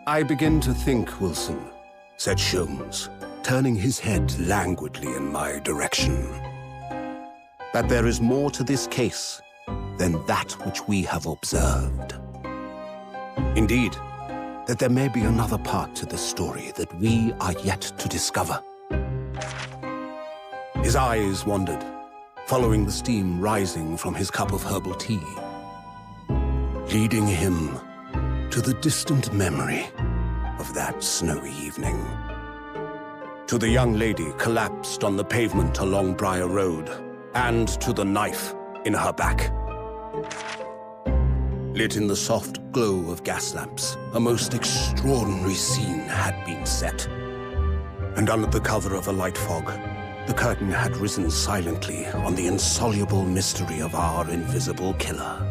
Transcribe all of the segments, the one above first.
I begin to think, Wilson, said Sholmes, turning his head languidly in my direction, that there is more to this case than that which we have observed. Indeed, that there may be another part to this story that we are yet to discover. His eyes wandered, following the steam rising from his cup of herbal tea, leading him to the distant memory of that snowy evening. To the young lady collapsed on the pavement along Briar Road, and to the knife in her back. Lit in the soft glow of gas lamps, a most extraordinary scene had been set. And under the cover of a light fog, the curtain had risen silently on the insoluble mystery of our invisible killer.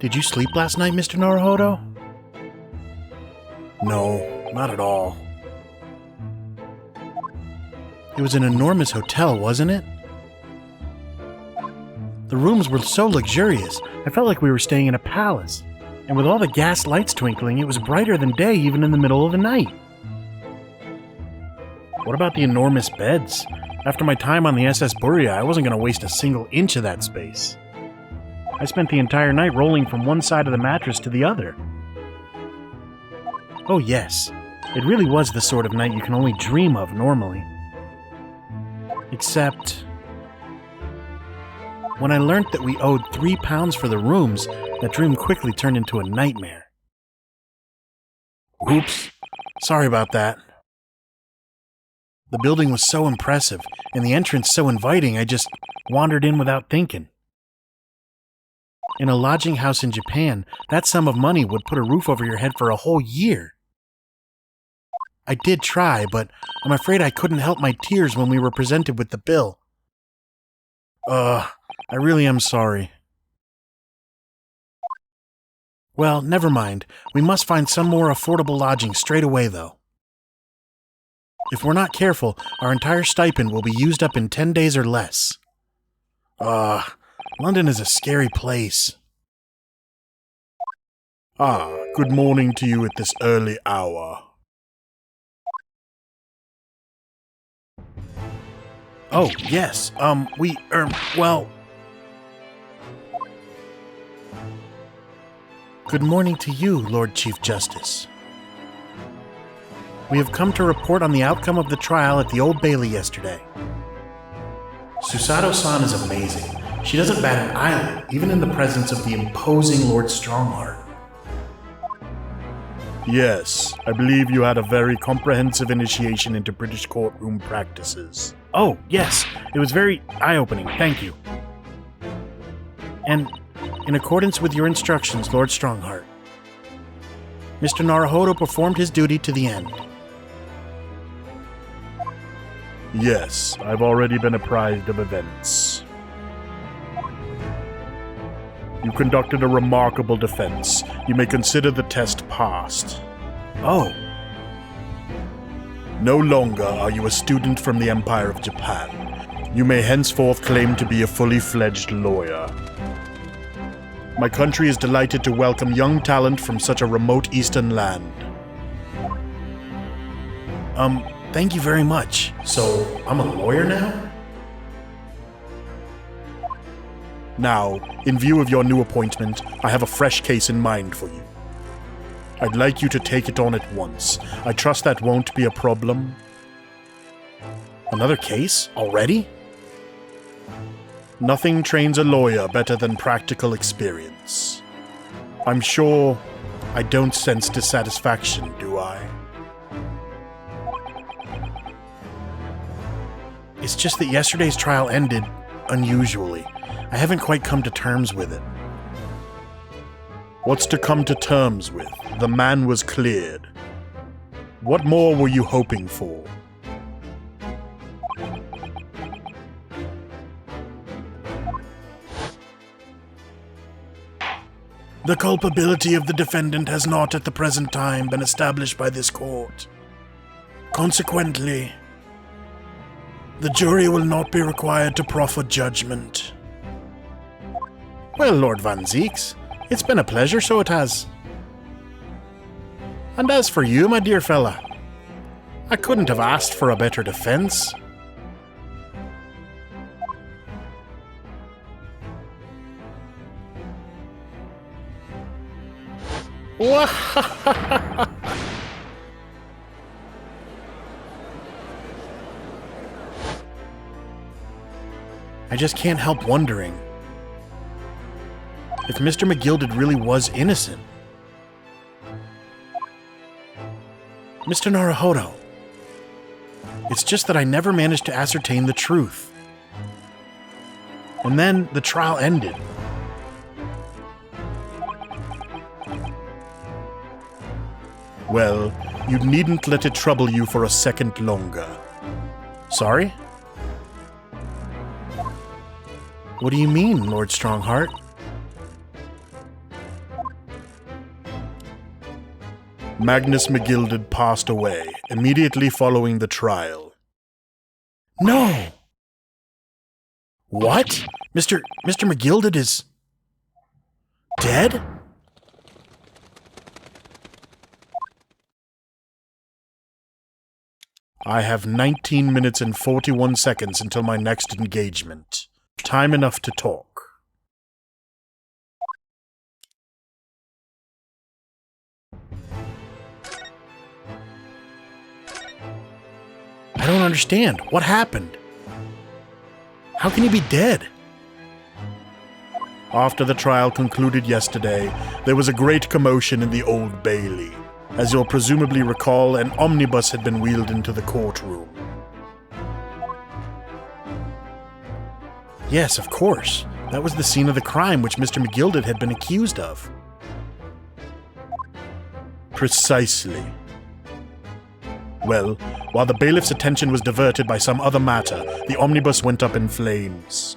Did you sleep last night, Mr. Naruhodo? No, not at all. It was an enormous hotel, wasn't it? The rooms were so luxurious, I felt like we were staying in a palace. And with all the gas lights twinkling, it was brighter than day even in the middle of the night. What about the enormous beds? After my time on the SS Buria, I wasn't going to waste a single inch of that space. I spent the entire night rolling from one side of the mattress to the other. Oh yes, it really was the sort of night you can only dream of normally. Except, when I learnt that we owed £3 for the rooms, that dream quickly turned into a nightmare. Oops, sorry about that. The building was so impressive, and the entrance so inviting, I just wandered in without thinking. In a lodging house in Japan, that sum of money would put a roof over your head for a whole year. I did try, but I'm afraid I couldn't help my tears when we were presented with the bill. I really am sorry. Well, never mind. We must find some more affordable lodging straight away, though. If we're not careful, our entire stipend will be used up in 10 days or less. London is a scary place. Good morning to you at this early hour. Oh, yes, well... Good morning to you, Lord Chief Justice. We have come to report on the outcome of the trial at the Old Bailey yesterday. Susato-san is amazing. She doesn't bat an eyelid, even in the presence of the imposing Lord Strongheart. Yes, I believe you had a very comprehensive initiation into British courtroom practices. Oh, yes, it was very eye-opening, thank you. And in accordance with your instructions, Lord Strongheart, Mr. Naruhodo performed his duty to the end. Yes, I've already been apprised of events. You conducted a remarkable defense. You may consider the test passed. Oh. No longer are you a student from the Empire of Japan. You may henceforth claim to be a fully fledged lawyer. My country is delighted to welcome young talent from such a remote eastern land. Thank you very much. So, I'm a lawyer now? Now, in view of your new appointment, I have a fresh case in mind for you. I'd like you to take it on at once. I trust that won't be a problem. Another case? Already? Nothing trains a lawyer better than practical experience. I'm sure I don't sense dissatisfaction, do I? It's just that yesterday's trial ended unusually. I haven't quite come to terms with it. What's to come to terms with? The man was cleared. What more were you hoping for? The culpability of the defendant has not at the present time been established by this court. Consequently, the jury will not be required to proffer judgment. Well, Lord Van Zieks, it's been a pleasure, so it has. And as for you, my dear fella, I couldn't have asked for a better defense. I just can't help wondering if Mr. McGilded really was innocent. Mr. Naruhodo, it's just that I never managed to ascertain the truth. And then the trial ended. Well, you needn't let it trouble you for a second longer. Sorry? What do you mean, Lord Strongheart? Magnus McGilded passed away immediately following the trial. No! What? Mr. McGilded is dead? I have 19 minutes and 41 seconds until my next engagement. Time enough to talk. I don't understand. What happened? How can he be dead? After the trial concluded yesterday, there was a great commotion in the Old Bailey. As you'll presumably recall, an omnibus had been wheeled into the courtroom. Yes, of course. That was the scene of the crime which Mr. McGilded had been accused of. Precisely. Well, while the bailiff's attention was diverted by some other matter, the omnibus went up in flames.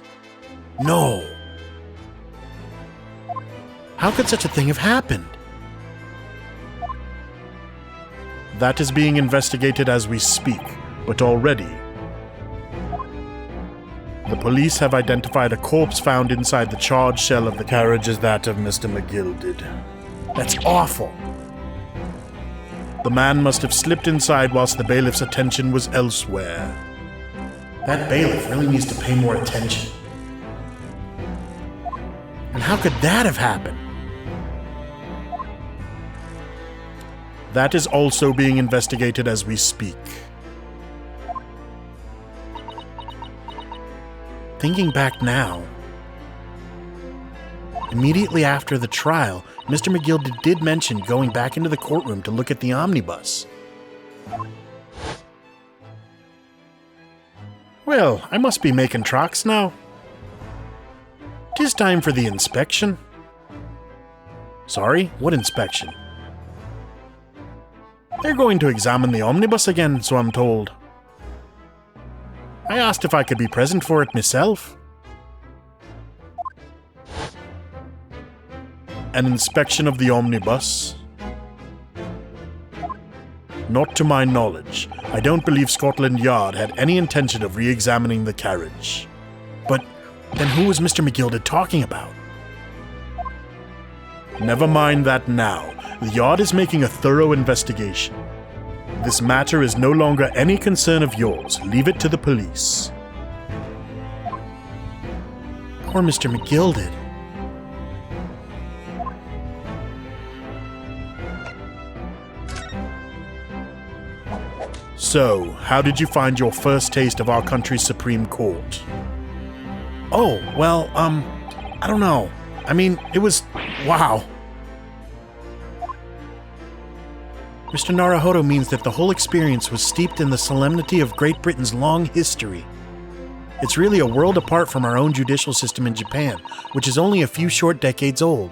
No! How could such a thing have happened? That is being investigated as we speak, but already the police have identified a corpse found inside the charred shell of the carriage as that of Mr. McGilded. That's awful. The man must have slipped inside whilst the bailiff's attention was elsewhere. That bailiff really needs to pay more attention. And how could that have happened? That is also being investigated as we speak. Thinking back now, immediately after the trial, Mr. McGilded did mention going back into the courtroom to look at the omnibus. Well, I must be making tracks now. 'Tis time for the inspection. Sorry, what inspection? They're going to examine the omnibus again, so I'm told. I asked if I could be present for it myself. An inspection of the omnibus? Not to my knowledge. I don't believe Scotland Yard had any intention of re-examining the carriage. But then who was Mr. McGilded talking about? Never mind that now. The Yard is making a thorough investigation. This matter is no longer any concern of yours. Leave it to the police. Poor Mr. McGilded. So, how did you find your first taste of our country's Supreme Court? Oh, well, I don't know. I mean, it was... wow. Mr. Naruhodo means that the whole experience was steeped in the solemnity of Great Britain's long history. It's really a world apart from our own judicial system in Japan, which is only a few short decades old.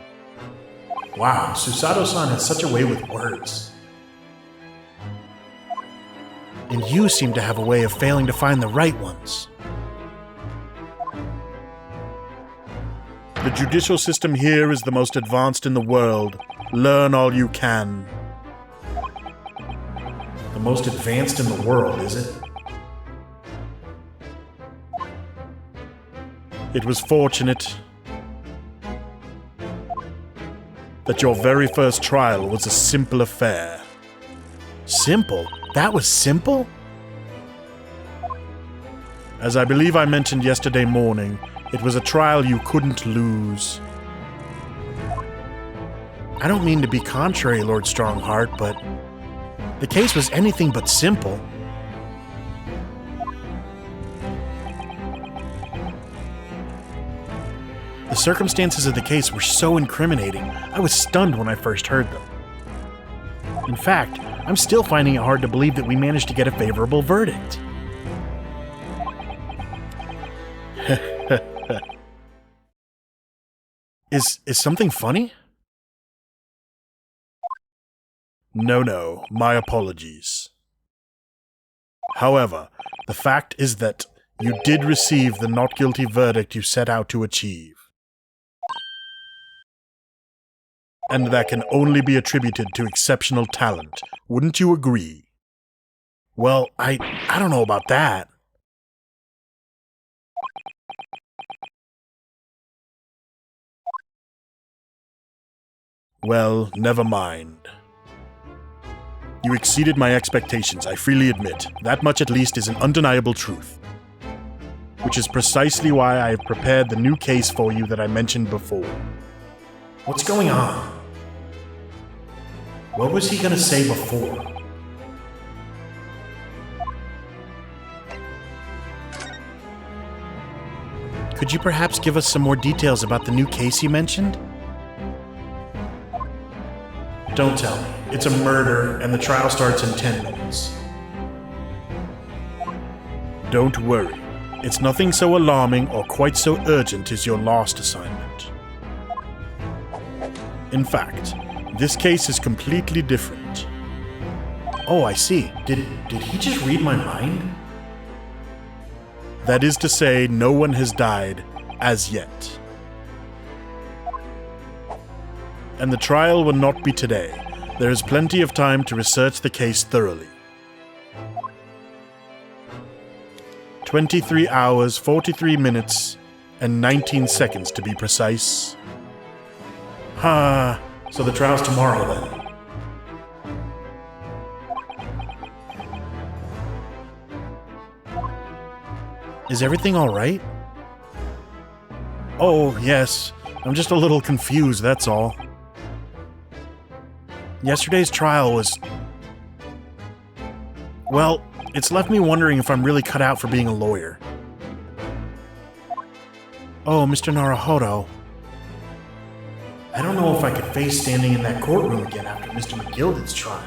Wow, Susato-san has such a way with words. And you seem to have a way of failing to find the right ones. The The judicial system here is the most advanced in the world. Learn all you can. The most advanced in the world, is it? It was fortunate that your very first trial was a simple affair. Simple? That was simple? As I believe I mentioned yesterday morning, it was a trial you couldn't lose. I don't mean to be contrary, Lord Strongheart, but the case was anything but simple. The circumstances of the case were so incriminating, I was stunned when I first heard them. In fact, I'm still finding it hard to believe that we managed to get a favorable verdict. Is something funny? No, my apologies. However, the fact is that you did receive the not guilty verdict you set out to achieve. And that can only be attributed to exceptional talent. Wouldn't you agree? Well, I don't know about that. Well, never mind. You exceeded my expectations, I freely admit. That much at least is an undeniable truth. Which is precisely why I have prepared the new case for you that I mentioned before. What's going on? What was he gonna say before? Could you perhaps give us some more details about the new case you mentioned? Don't tell me. It's a murder, and the trial starts in 10 minutes. Don't worry. It's nothing so alarming or quite so urgent as your last assignment. In fact, this case is completely different. Oh, I see. Did he just read my mind? That is to say, no one has died as yet. And the trial will not be today. There is plenty of time to research the case thoroughly. 23 hours, 43 minutes, and 19 seconds to be precise. So the trial's tomorrow then. Is everything all right? Oh, yes. I'm just a little confused, that's all. Yesterday's trial was... Well, it's left me wondering if I'm really cut out for being a lawyer. Oh, Mr. Naruhodo. I don't know if I could face standing in that courtroom again after Mr. McGilded's trial.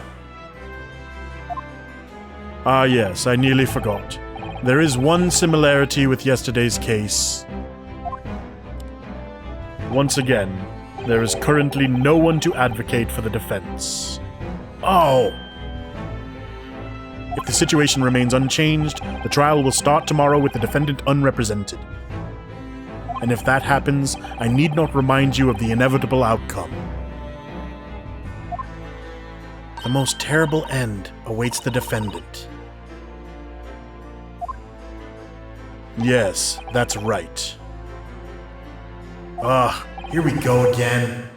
Ah, yes, I nearly forgot. There is one similarity with yesterday's case. Once again, there is currently no one to advocate for the defense. Oh! If the situation remains unchanged, the trial will start tomorrow with the defendant unrepresented. And if that happens, I need not remind you of the inevitable outcome. The most terrible end awaits the defendant. Yes, that's right. Here we go again.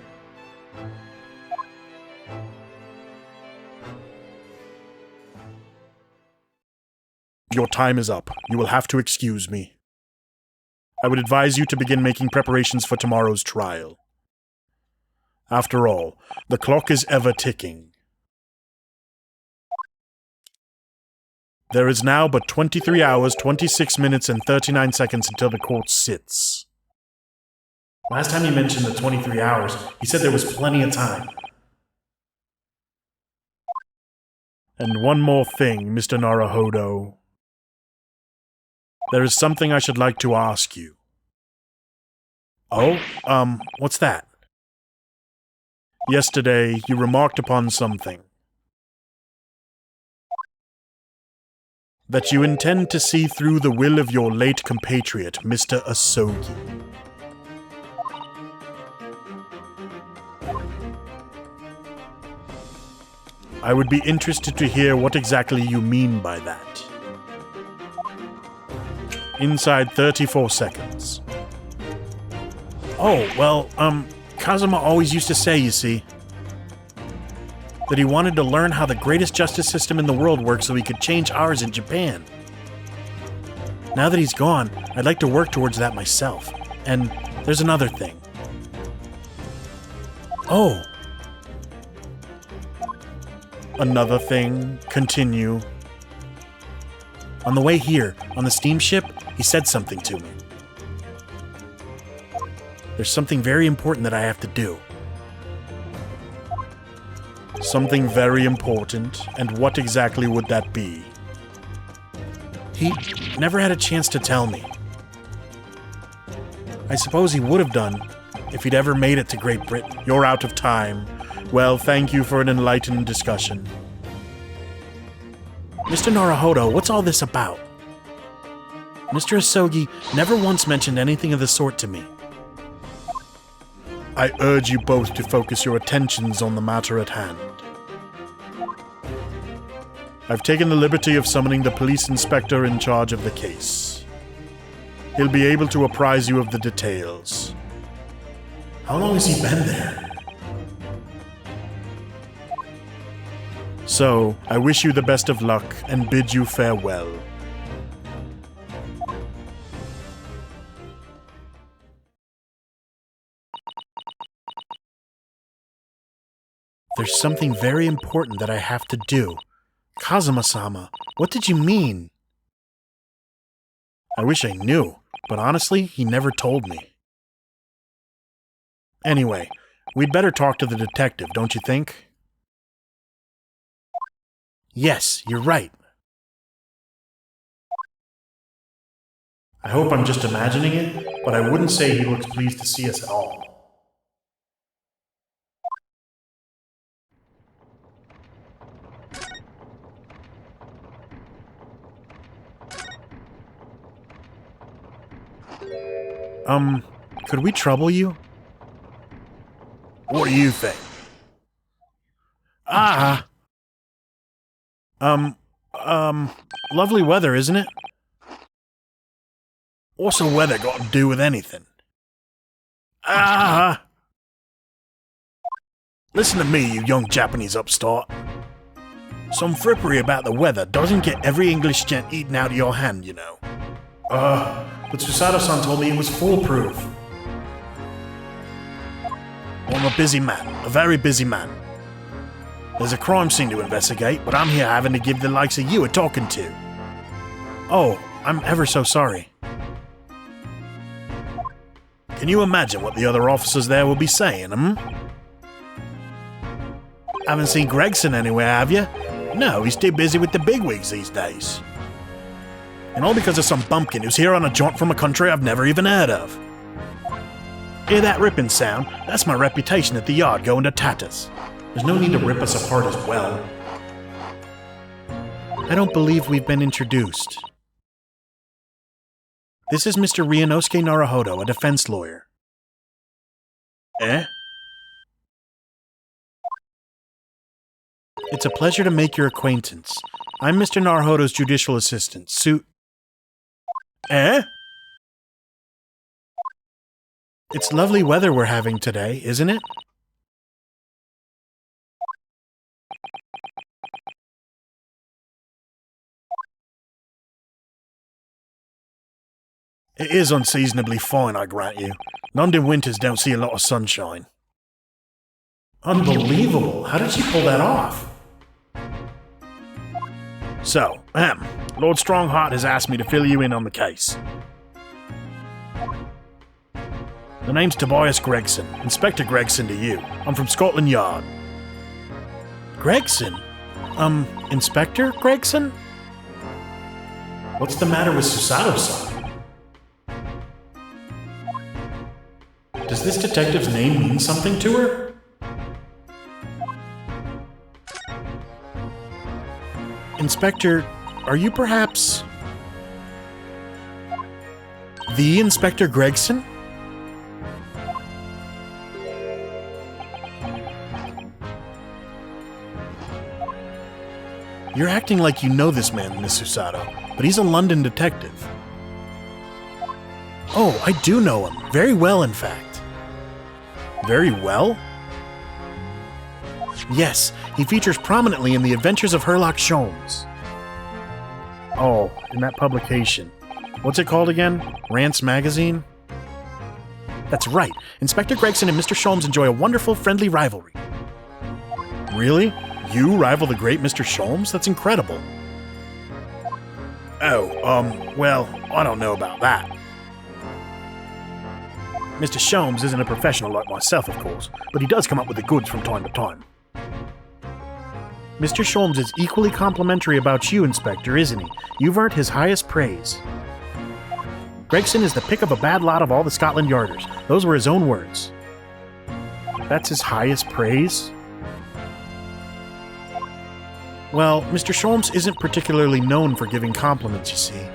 Your time is up. You will have to excuse me. I would advise you to begin making preparations for tomorrow's trial. After all, the clock is ever ticking. There is now but 23 hours, 26 minutes, and 39 seconds until the court sits. Last time he mentioned the 23 hours, he said there was plenty of time. And one more thing, Mr. Naruhodo. There is something I should like to ask you. Oh, what's that? Yesterday, you remarked upon something. That you intend to see through the will of your late compatriot, Mr. Asogi. I would be interested to hear what exactly you mean by that. Inside 34 seconds. Oh, well, Kazuma always used to say, you see, that he wanted to learn how the greatest justice system in the world works so he could change ours in Japan. Now that he's gone, I'd like to work towards that myself. And there's another thing. Oh. Another thing. Continue. On the way here, on the steamship, he said something to me. There's something very important that I have to do. Something very important, and what exactly would that be? He never had a chance to tell me. I suppose he would have done if he'd ever made it to Great Britain. You're out of time. Well, thank you for an enlightened discussion. Mr. Naruhodo, what's all this about? Mr. Asogi never once mentioned anything of the sort to me. I urge you both to focus your attentions on the matter at hand. I've taken the liberty of summoning the police inspector in charge of the case. He'll be able to apprise you of the details. How long has he been there? So, I wish you the best of luck and bid you farewell. There's something very important that I have to do. Kazuma-sama, what did you mean? I wish I knew, but honestly, he never told me. Anyway, we'd better talk to the detective, don't you think? Yes, you're right. I hope I'm just imagining it, but I wouldn't say he looks pleased to see us at all. Could we trouble you? What do you think? Lovely weather, isn't it? What's the weather got to do with anything? Listen to me, you young Japanese upstart. Some frippery about the weather doesn't get every English gent eaten out of your hand, you know. But Susato-san told me it was foolproof. Well, I'm a busy man, a very busy man. There's a crime scene to investigate, but I'm here having to give the likes of you a talking to. Oh, I'm ever so sorry. Can you imagine what the other officers there will be saying, Haven't seen Gregson anywhere, have you? No, he's too busy with the bigwigs these days. And all because of some bumpkin who's here on a jaunt from a country I've never even heard of. Hear that ripping sound? That's my reputation at the yard going to tatters. There's no need to rip us apart as well. I don't believe we've been introduced. This is Mr. Ryunosuke Naruhodo, a defense lawyer. Eh? It's a pleasure to make your acquaintance. I'm Mr. Naruhodo's judicial assistant, Eh? It's lovely weather we're having today, isn't it? It is unseasonably fine, I grant you. London winters don't see a lot of sunshine. Unbelievable! How did she pull that off? So, Lord Strongheart has asked me to fill you in on the case. The name's Tobias Gregson. Inspector Gregson to you. I'm from Scotland Yard. Gregson? Inspector Gregson? What's the matter with Susato-san? Does this detective's name mean something to her? Inspector, are you perhaps... the Inspector Gregson? You're acting like you know this man, Miss Susato, but he's a London detective. Oh, I do know him. Very well, in fact. Very well? Yes, he features prominently in the Adventures of Sherlock Sholmes. Oh, in that publication. What's it called again? Rance Magazine? That's right. Inspector Gregson and Mr. Sholmes enjoy a wonderful, friendly rivalry. Really? You rival the great Mr. Sholmes? That's incredible. Oh, well, I don't know about that. Mr. Sholmes isn't a professional like myself, of course, but he does come up with the goods from time to time. Mr. Sholmes is equally complimentary about you, Inspector, isn't he? You've earned his highest praise. Gregson is the pick of a bad lot of all the Scotland Yarders. Those were his own words. That's his highest praise? Well, Mr. Sholmes isn't particularly known for giving compliments, you see.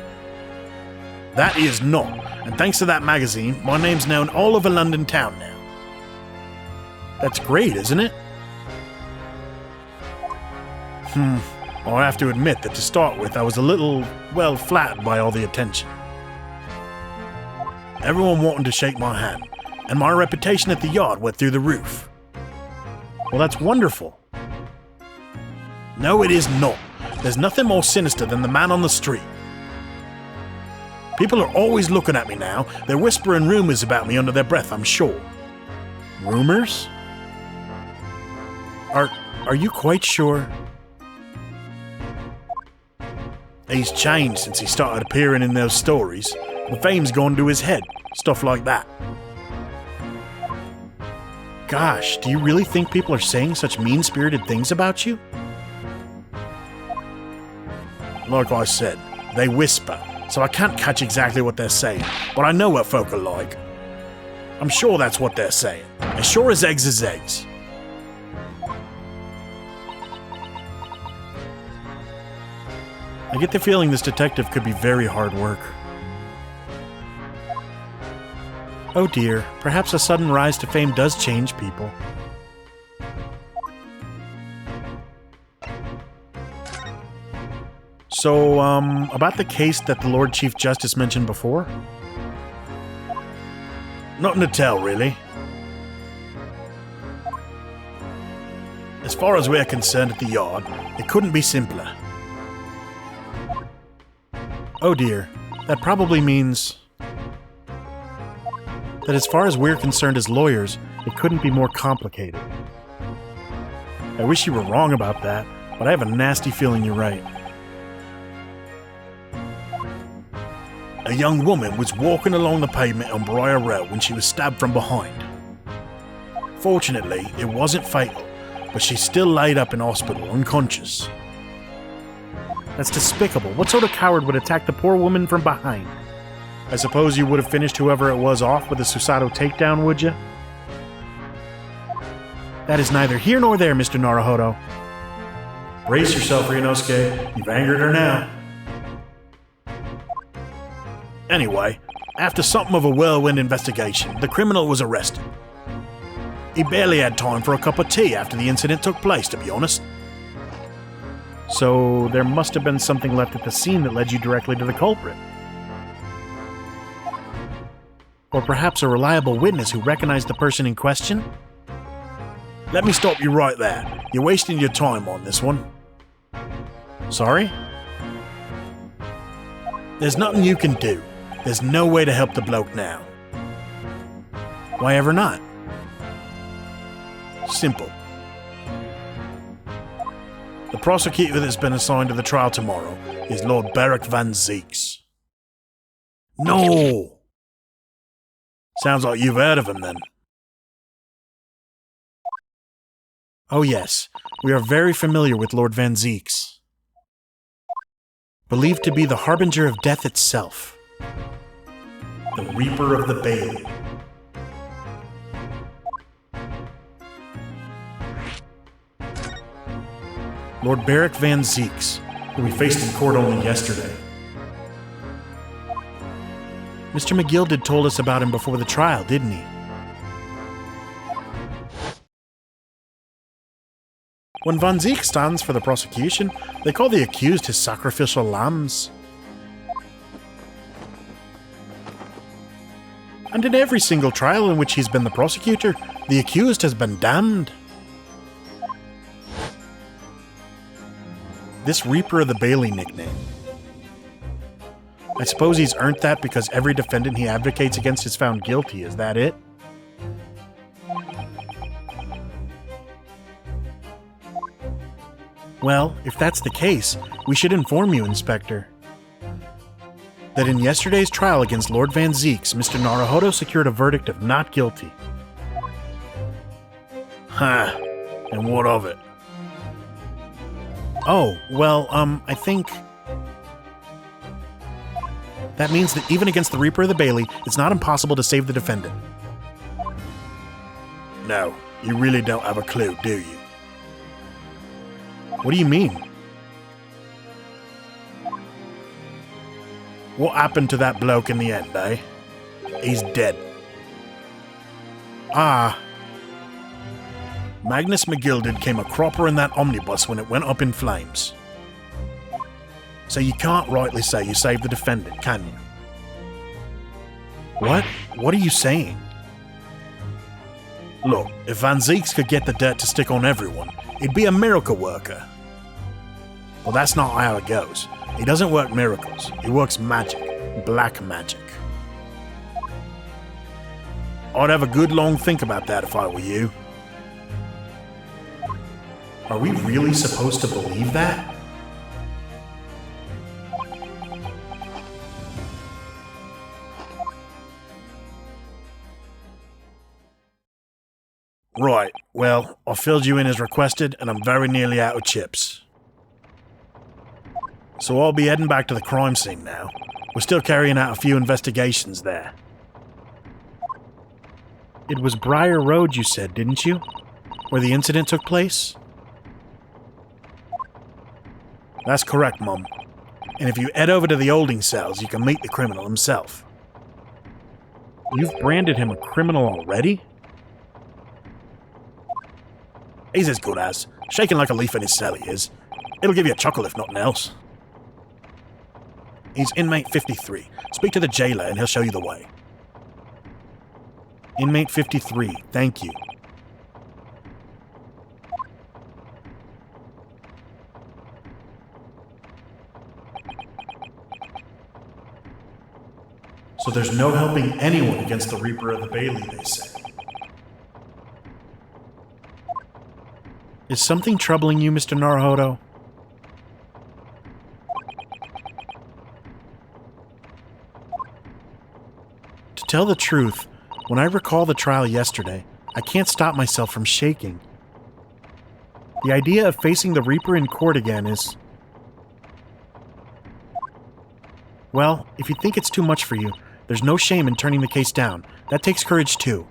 That he is not, and thanks to that magazine, my name's known all over London town now. That's great, isn't it? I'll have to admit that to start with, I was a little, well, flattered by all the attention. Everyone wanted to shake my hand, and my reputation at the yard went through the roof. Well, that's wonderful. No, it is not. There's nothing more sinister than the man on the street. People are always looking at me now. They're whispering rumors about me under their breath, I'm sure. Rumors? Are you quite sure? He's changed since he started appearing in those stories. The fame's gone to his head. Stuff like that. Gosh, do you really think people are saying such mean-spirited things about you? Like I said, they whisper, so I can't catch exactly what they're saying, but I know what folk are like. I'm sure that's what they're saying. As sure as eggs is eggs. I get the feeling this detective could be very hard work. Oh dear, perhaps a sudden rise to fame does change people. So, about the case that the Lord Chief Justice mentioned before? Nothing to tell, really. As far as we're concerned at the yard, it couldn't be simpler. Oh dear, that probably means that as far as we're concerned as lawyers, it couldn't be more complicated. I wish you were wrong about that, but I have a nasty feeling you're right. A young woman was walking along the pavement on Briar Road when she was stabbed from behind. Fortunately, it wasn't fatal, but she's still laid up in hospital, unconscious. That's despicable. What sort of coward would attack the poor woman from behind? I suppose you would have finished whoever it was off with a Susato takedown, would you? That is neither here nor there, Mr. Naruhodo. Brace yourself, Ryunosuke. You've angered her now. Anyway, after something of a whirlwind investigation, the criminal was arrested. He barely had time for a cup of tea after the incident took place, to be honest. So there must have been something left at the scene that led you directly to the culprit. Or perhaps a reliable witness who recognized the person in question? Let me stop you right there. You're wasting your time on this one. Sorry? There's nothing you can do. There's no way to help the bloke now. Why ever not? Simple. The prosecutor that's been assigned to the trial tomorrow is Lord Beric Van Zeeks. No! Sounds like you've heard of him, then. Oh yes, we are very familiar with Lord Van Zeeks. Believed to be the harbinger of death itself. The Reaper of the Bailey. Lord Beric Van Zeeks, who we faced in court only yesterday. Mr. McGilded told us about him before the trial, didn't he? When Van Ziek stands for the prosecution, they call the accused his sacrificial lambs. And in every single trial in which he's been the prosecutor, the accused has been damned. This Reaper of the Bailey nickname. I suppose he's earned that because every defendant he advocates against is found guilty, is that it? Well, if that's the case, we should inform you, Inspector, that in yesterday's trial against Lord Van Zieks, Mr. Naruhodo secured a verdict of not guilty. Huh. And what of it? Oh, well, I think that means that even against the Reaper of the Bailey, it's not impossible to save the defendant. No, you really don't have a clue, do you? What do you mean? What happened to that bloke in the end, eh? He's dead. Ah. Magnus McGilded came a cropper in that omnibus when it went up in flames. So you can't rightly say you saved the defendant, can you? What? What are you saying? Look, if Van Zieks could get the dirt to stick on everyone, he'd be a miracle worker. Well, that's not how it goes. He doesn't work miracles. He works magic. Black magic. I'd have a good long think about that if I were you. Are we really supposed to believe that? Right, well, I filled you in as requested, and I'm very nearly out of chips. So I'll be heading back to the crime scene now. We're still carrying out a few investigations there. It was Briar Road, you said, didn't you? Where the incident took place? That's correct, Mum. And if you head over to the holding cells, you can meet the criminal himself. You've branded him a criminal already? He's as good as. Shaking like a leaf in his cell, he is. It'll give you a chuckle if nothing else. He's inmate 53. Speak to the jailer and he'll show you the way. Inmate 53, thank you. So there's no helping anyone against the Reaper of the Bailey, they say. Is something troubling you, Mr. Naruhodo? To tell the truth, when I recall the trial yesterday, I can't stop myself from shaking. The idea of facing the Reaper in court again is... Well, if you think it's too much for you, there's no shame in turning the case down. That takes courage too.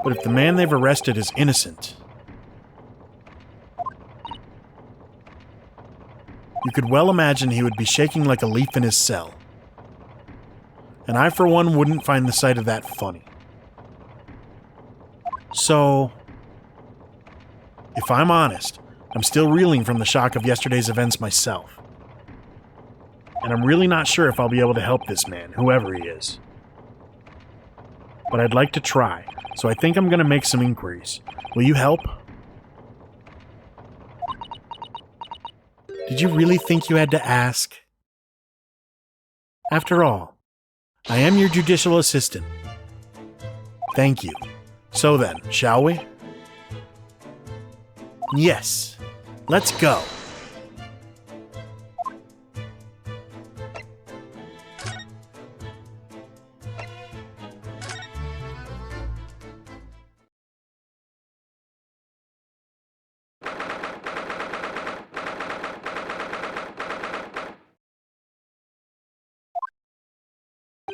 But if the man they've arrested is innocent, you could well imagine he would be shaking like a leaf in his cell. And I, for one, wouldn't find the sight of that funny. So, if I'm honest, I'm still reeling from the shock of yesterday's events myself. And I'm really not sure if I'll be able to help this man, whoever he is. But I'd like to try, so I think I'm going to make some inquiries. Will you help? Did you really think you had to ask? After all, I am your judicial assistant. Thank you. So then, shall we? Yes. Let's go.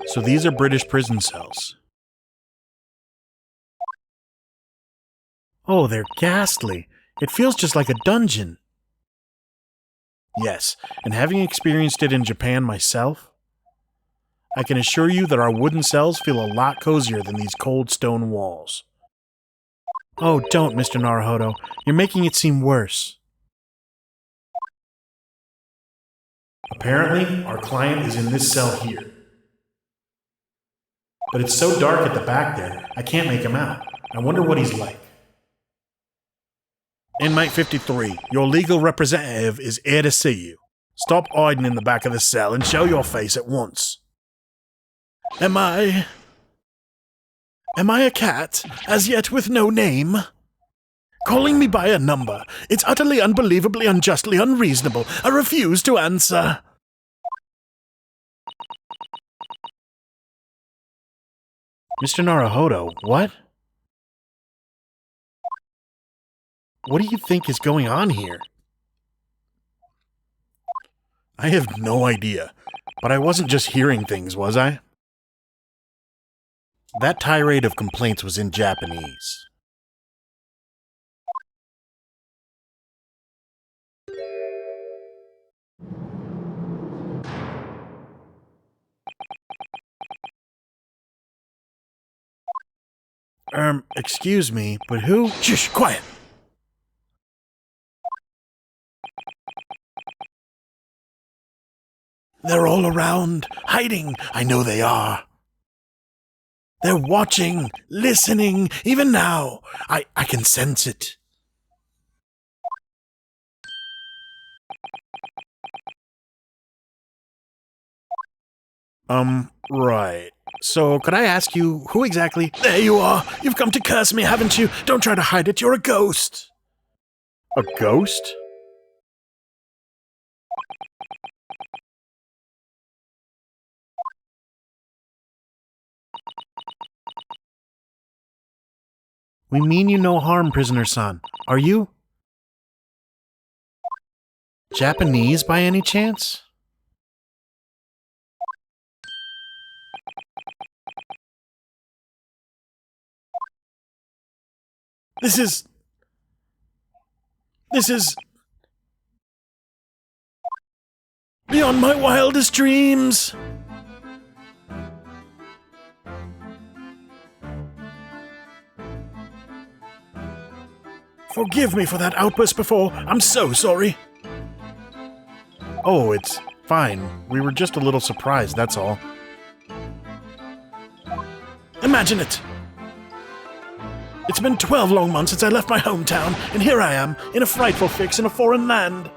So these are British prison cells. Oh, they're ghastly. It feels just like a dungeon. Yes, and having experienced it in Japan myself, I can assure you that our wooden cells feel a lot cozier than these cold stone walls. Oh, don't, Mr. Naruhodo. You're making it seem worse. Apparently, our client is in this cell here. But it's so dark at the back there, I can't make him out. I wonder what he's like. Inmate 53, your legal representative is here to see you. Stop hiding in the back of the cell and show your face at once. Am I a cat, as yet with no name? Calling me by a number. It's utterly, unbelievably, unjustly unreasonable. I refuse to answer. Mr. Naruhodo, what? What do you think is going on here? I have no idea, but I wasn't just hearing things, was I? That tirade of complaints was in Japanese. Excuse me, but who? Shh, quiet! They're all around, hiding. I know they are. They're watching, listening, even now. I can sense it. Right. So, could I ask you, who exactly— There you are! You've come to curse me, haven't you? Don't try to hide it, you're a ghost! A ghost? We mean you no harm, prisoner-san. Are you Japanese by any chance? This is beyond my wildest dreams. Forgive me for that outburst before. I'm so sorry. Oh, it's fine. We were just a little surprised, that's all. Imagine it! It's been 12 long months since I left my hometown, and here I am, in a frightful fix in a foreign land.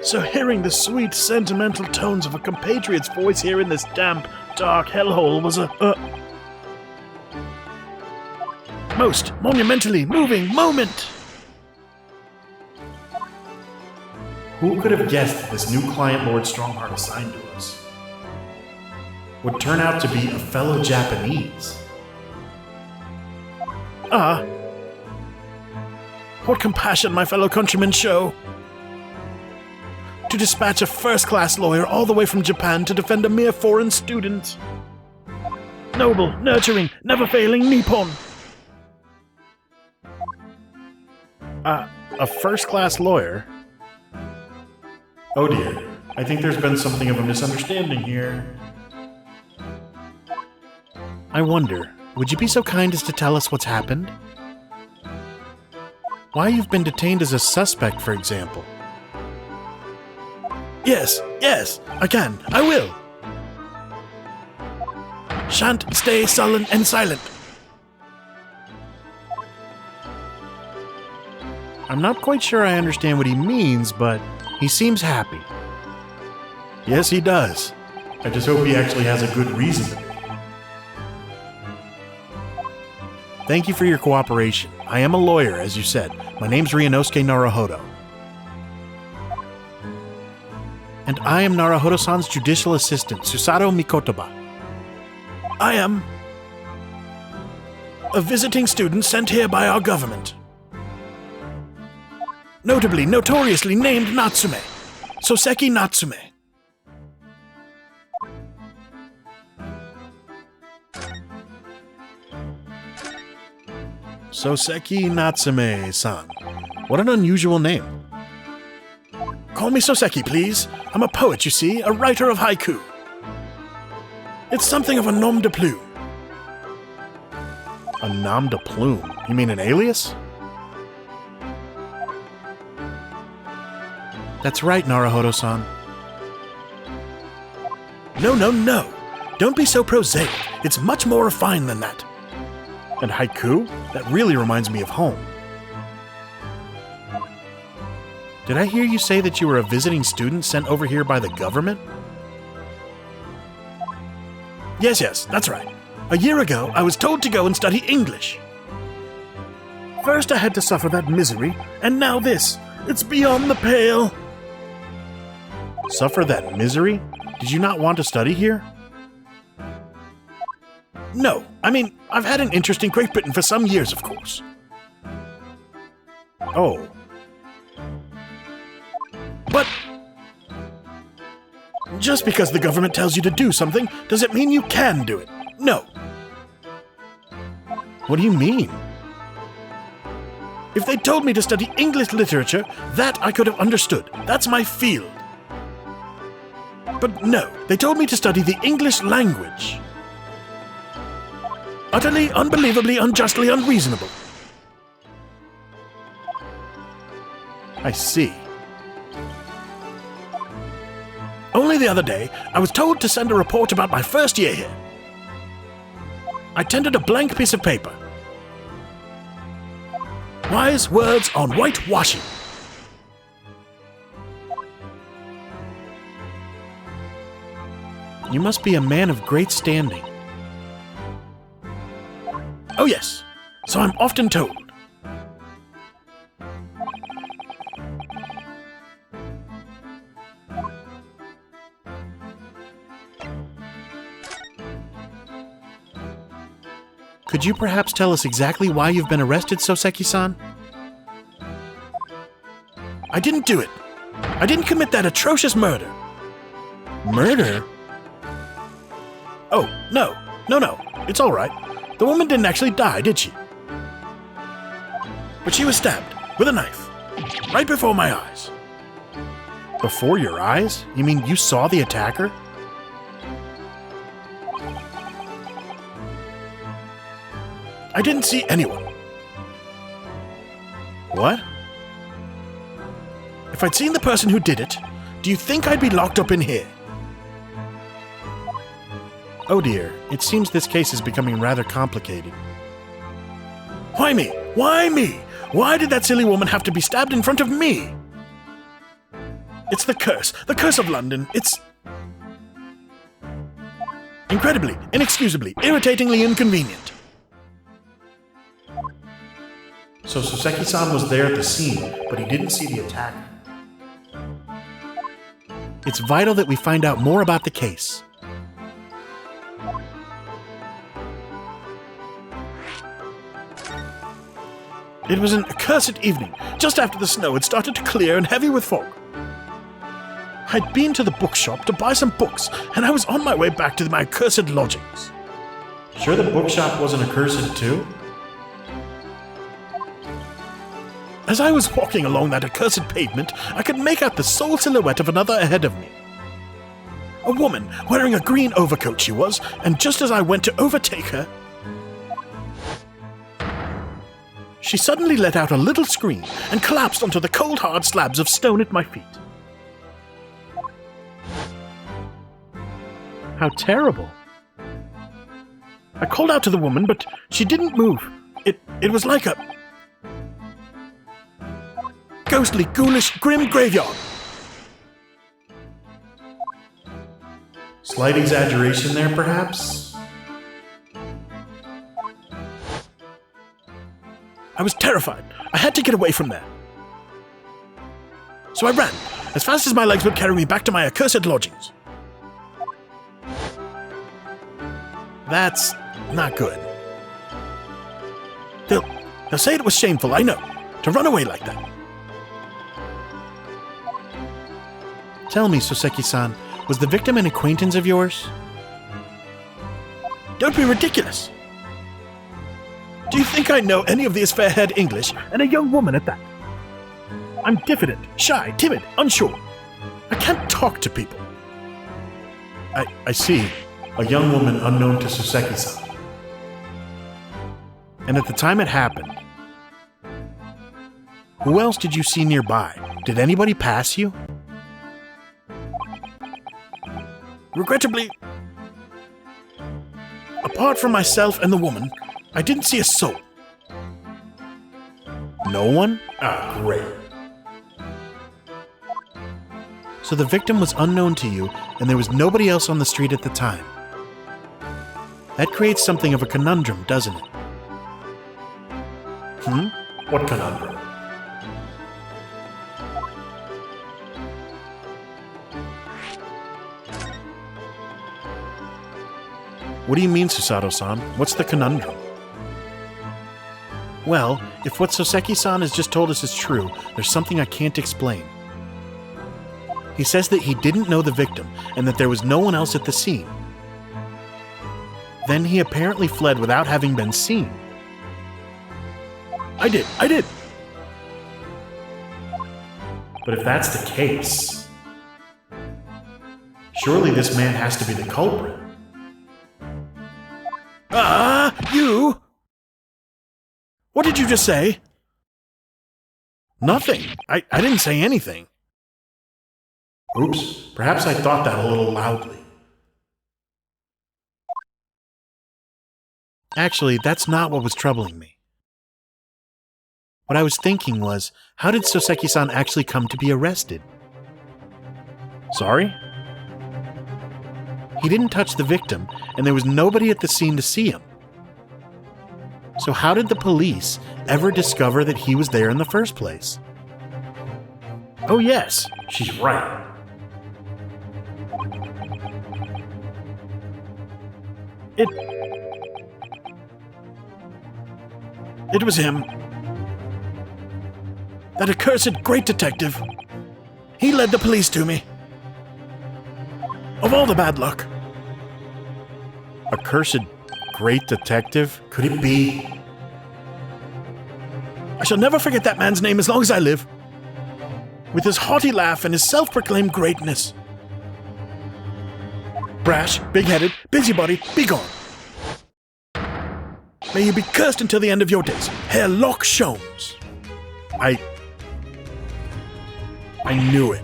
So hearing the sweet, sentimental tones of a compatriot's voice here in this damp, dark hellhole was a most monumentally moving moment! Who could have guessed that this new client Lord Strongheart assigned to us would turn out to be a fellow Japanese? Ah, what compassion my fellow countrymen show! To dispatch a first-class lawyer all the way from Japan to defend a mere foreign student. Noble, nurturing, never-failing Nippon. A first-class lawyer? Oh dear, I think there's been something of a misunderstanding here. I wonder, would you be so kind as to tell us what's happened? Why you've been detained as a suspect, for example? Yes, I can, I will. Shan't stay sullen and silent. I'm not quite sure I understand what he means, but he seems happy. Yes, he does. I just hope he actually has a good reason to be. Thank you for your cooperation. I am a lawyer, as you said. My name's Ryunosuke Naruhodo. And I am Naruhodo-san's judicial assistant, Susato Mikotoba. I am a visiting student sent here by our government. Notably, notoriously named Natsume. Soseki Natsume. Soseki Natsume-san. What an unusual name. Call me Soseki, please. I'm a poet, you see, a writer of haiku. It's something of a nom de plume. A nom de plume? You mean an alias? That's right, Naruhodo-san. No. Don't be so prosaic. It's much more refined than that. And haiku? That really reminds me of home. Did I hear you say that you were a visiting student sent over here by the government? Yes, that's right. A year ago, I was told to go and study English. First I had to suffer that misery, and now this. It's beyond the pale. Suffer that misery? Did you not want to study here? No, I mean, I've had an interest in Great Britain for some years, of course. Oh. But just because the government tells you to do something, does it mean you can do it? No. What do you mean? If they told me to study English literature, that I could have understood. That's my field. But no, they told me to study the English language. Utterly, unbelievably, unjustly unreasonable. I see. Only the other day, I was told to send a report about my first year here. I tendered a blank piece of paper. Wise words on whitewashing. You must be a man of great standing. Oh yes, so I'm often told. Could you perhaps tell us exactly why you've been arrested, Soseki-san? I didn't do it. I didn't commit that atrocious murder. Murder? Oh, no. It's all right. The woman didn't actually die, did she? But she was stabbed with a knife, right before my eyes. Before your eyes? You mean you saw the attacker? I didn't see anyone. What? If I'd seen the person who did it, do you think I'd be locked up in here? Oh dear, it seems this case is becoming rather complicated. Why me? Why me? Why did that silly woman have to be stabbed in front of me? It's the curse of London. It's incredibly, inexcusably, irritatingly inconvenient. So Soseki-san was there at the scene, but he didn't see the attack. It's vital that we find out more about the case. It was an accursed evening, just after the snow had started to clear and heavy with fog. I'd been to the bookshop to buy some books, and I was on my way back to my accursed lodgings. Sure the bookshop wasn't accursed too? As I was walking along that accursed pavement, I could make out the sole silhouette of another ahead of me. A woman, wearing a green overcoat she was, and just as I went to overtake her, she suddenly let out a little scream and collapsed onto the cold, hard slabs of stone at my feet. How terrible. I called out to the woman, but she didn't move. It was like a ghostly, ghoulish, grim graveyard. Slight exaggeration there, perhaps? I was terrified. I had to get away from there. So I ran, as fast as my legs would carry me back to my accursed lodgings. That's not good. They'll say it was shameful, I know, to run away like that. Tell me, Soseki-san, was the victim an acquaintance of yours? Don't be ridiculous. Do you think I know any of these fair-haired English, and a young woman at that? I'm diffident, shy, timid, unsure. I can't talk to people. I see. a young woman unknown to Soseki-san. And at the time it happened, who else did you see nearby? Did anybody pass you? Regrettably, apart from myself and the woman, I didn't see a soul. No one? Ah, great. So the victim was unknown to you, and there was nobody else on the street at the time. That creates something of a conundrum, doesn't it? What conundrum? What do you mean, Susato-san? What's the conundrum? Well, if what Soseki-san has just told us is true, there's something I can't explain. He says that he didn't know the victim, and that there was no one else at the scene. Then he apparently fled without having been seen. I did! But if that's the case, surely this man has to be the culprit. You! What did you just say? Nothing. I didn't say anything. Oops, perhaps I thought that a little loudly. Actually, that's not what was troubling me. What I was thinking was, how did Soseki-san actually come to be arrested? Sorry? He didn't touch the victim, and there was nobody at the scene to see him. So how did the police ever discover that he was there in the first place? Oh yes, she's right. It was him. That accursed great detective. He led the police to me. Of all the bad luck. Accursed great detective? Could it be? I shall never forget that man's name as long as I live. With his haughty laugh and his self-proclaimed greatness. Brash, big-headed, busybody, be gone. May you be cursed until the end of your days, Herr Locke Sholmes. I knew it.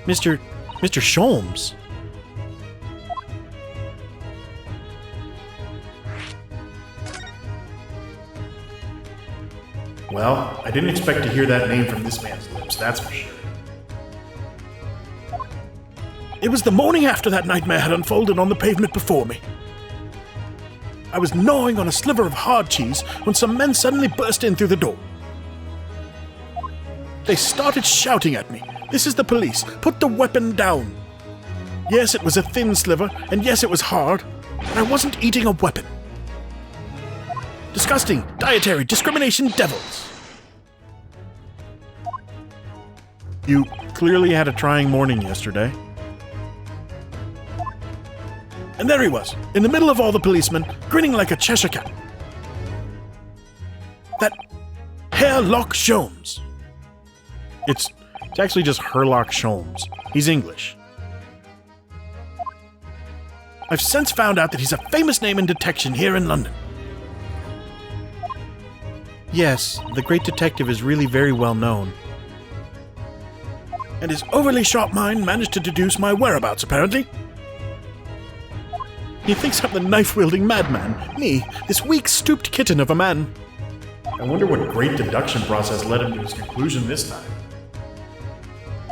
Mr. Sholmes? Well, I didn't expect to hear that name from this man's lips, that's for sure. It was the morning after that nightmare had unfolded on the pavement before me. I was gnawing on a sliver of hard cheese when some men suddenly burst in through the door. They started shouting at me, "This is the police, put the weapon down." Yes, it was a thin sliver, and yes, it was hard, but I wasn't eating a weapon. Disgusting, dietary discrimination devils. You clearly had a trying morning yesterday. And there he was, in the middle of all the policemen, grinning like a Cheshire cat. That Herr Locke Sholmes. It's actually just Herlock Sholmes. He's English. I've since found out that he's a famous name in detection here in London. Yes, the great detective is really very well known. And his overly sharp mind managed to deduce my whereabouts, apparently. He thinks I'm the knife-wielding madman. Me, this weak, stooped kitten of a man. I wonder what great deduction process led him to his conclusion this time.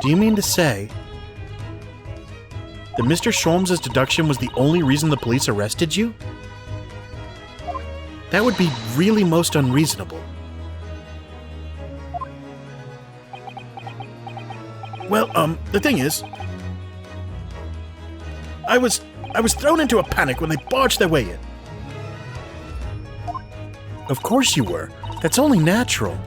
Do you mean to say that Mr. Sholmes' deduction was the only reason the police arrested you? That would be really most unreasonable. Well, the thing is, I was thrown into a panic when they barged their way in. Of course you were. That's only natural.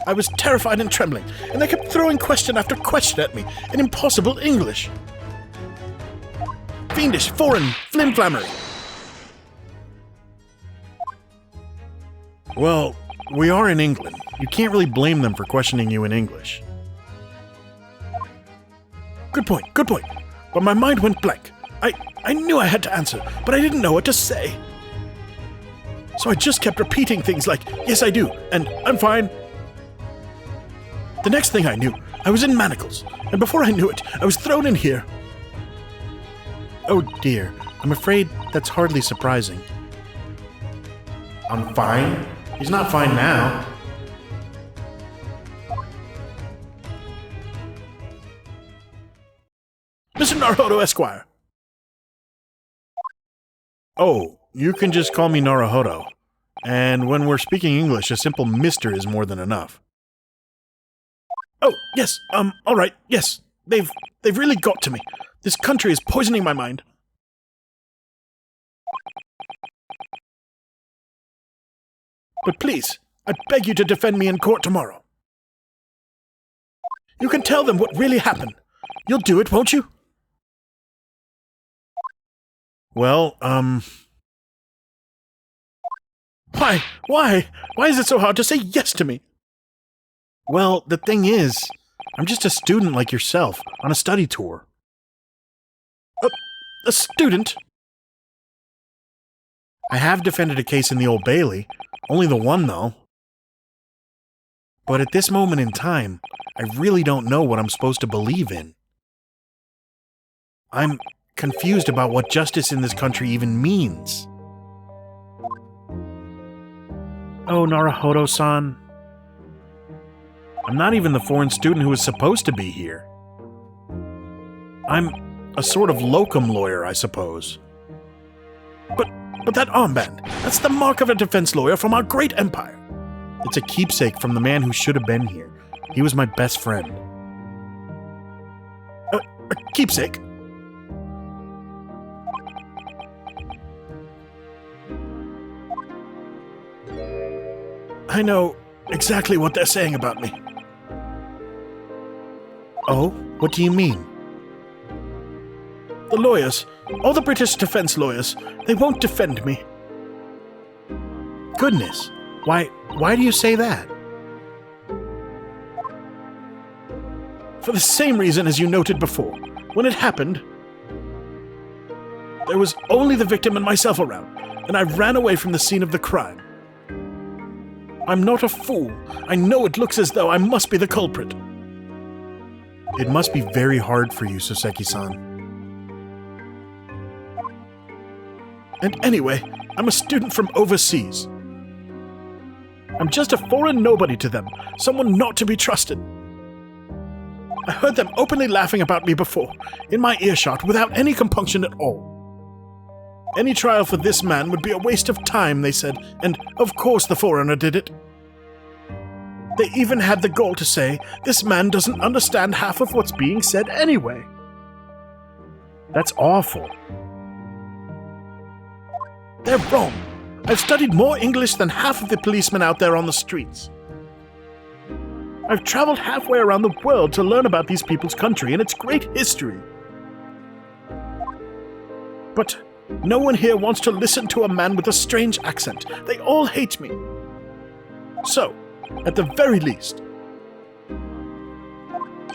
I was terrified and trembling, and they kept throwing question after question at me in impossible English. Fiendish, foreign, flim-flammery. Well, we are in England. You can't really blame them for questioning you in English. Good point, good point. But my mind went blank. I knew I had to answer, but I didn't know what to say. So I just kept repeating things like, yes, I do, and I'm fine. The next thing I knew, I was in manacles, and before I knew it, I was thrown in here. Oh dear, I'm afraid that's hardly surprising. I'm fine? He's not fine now. Mr. Naruhodo Esquire. Oh, you can just call me Naruhodo. And when we're speaking English, a simple Mr. is more than enough. Oh, yes, all right, yes. They've really got to me. This country is poisoning my mind. But please, I beg you to defend me in court tomorrow. You can tell them what really happened. You'll do it, won't you? Well, Why? Why is it so hard to say yes to me? Well, the thing is, I'm just a student like yourself, on a study tour. A student? I have defended a case in the Old Bailey. Only the one, though. But at this moment in time, I really don't know what I'm supposed to believe in. I'm confused about what justice in this country even means. Oh, Naruhodo-san. I'm not even the foreign student who is supposed to be here. I'm a sort of locum lawyer, I suppose. But that armband, that's the mark of a defense lawyer from our great empire. It's a keepsake from the man who should have been here. He was my best friend. A keepsake? I know exactly what they're saying about me. Oh? What do you mean? The lawyers, all the British defense lawyers, they won't defend me. Goodness, why do you say that? For the same reason as you noted before. When it happened, there was only the victim and myself around, and I ran away from the scene of the crime. I'm not a fool. I know it looks as though I must be the culprit. It must be very hard for you, Soseki-san. And anyway, I'm a student from overseas. I'm just a foreign nobody to them, someone not to be trusted. I heard them openly laughing about me before, in my earshot, without any compunction at all. Any trial for this man would be a waste of time, they said, and of course the foreigner did it. They even had the gall to say, this man doesn't understand half of what's being said anyway. That's awful. They're wrong. I've studied more English than half of the policemen out there on the streets. I've traveled halfway around the world to learn about these people's country and its great history. But no one here wants to listen to a man with a strange accent. They all hate me. So, at the very least,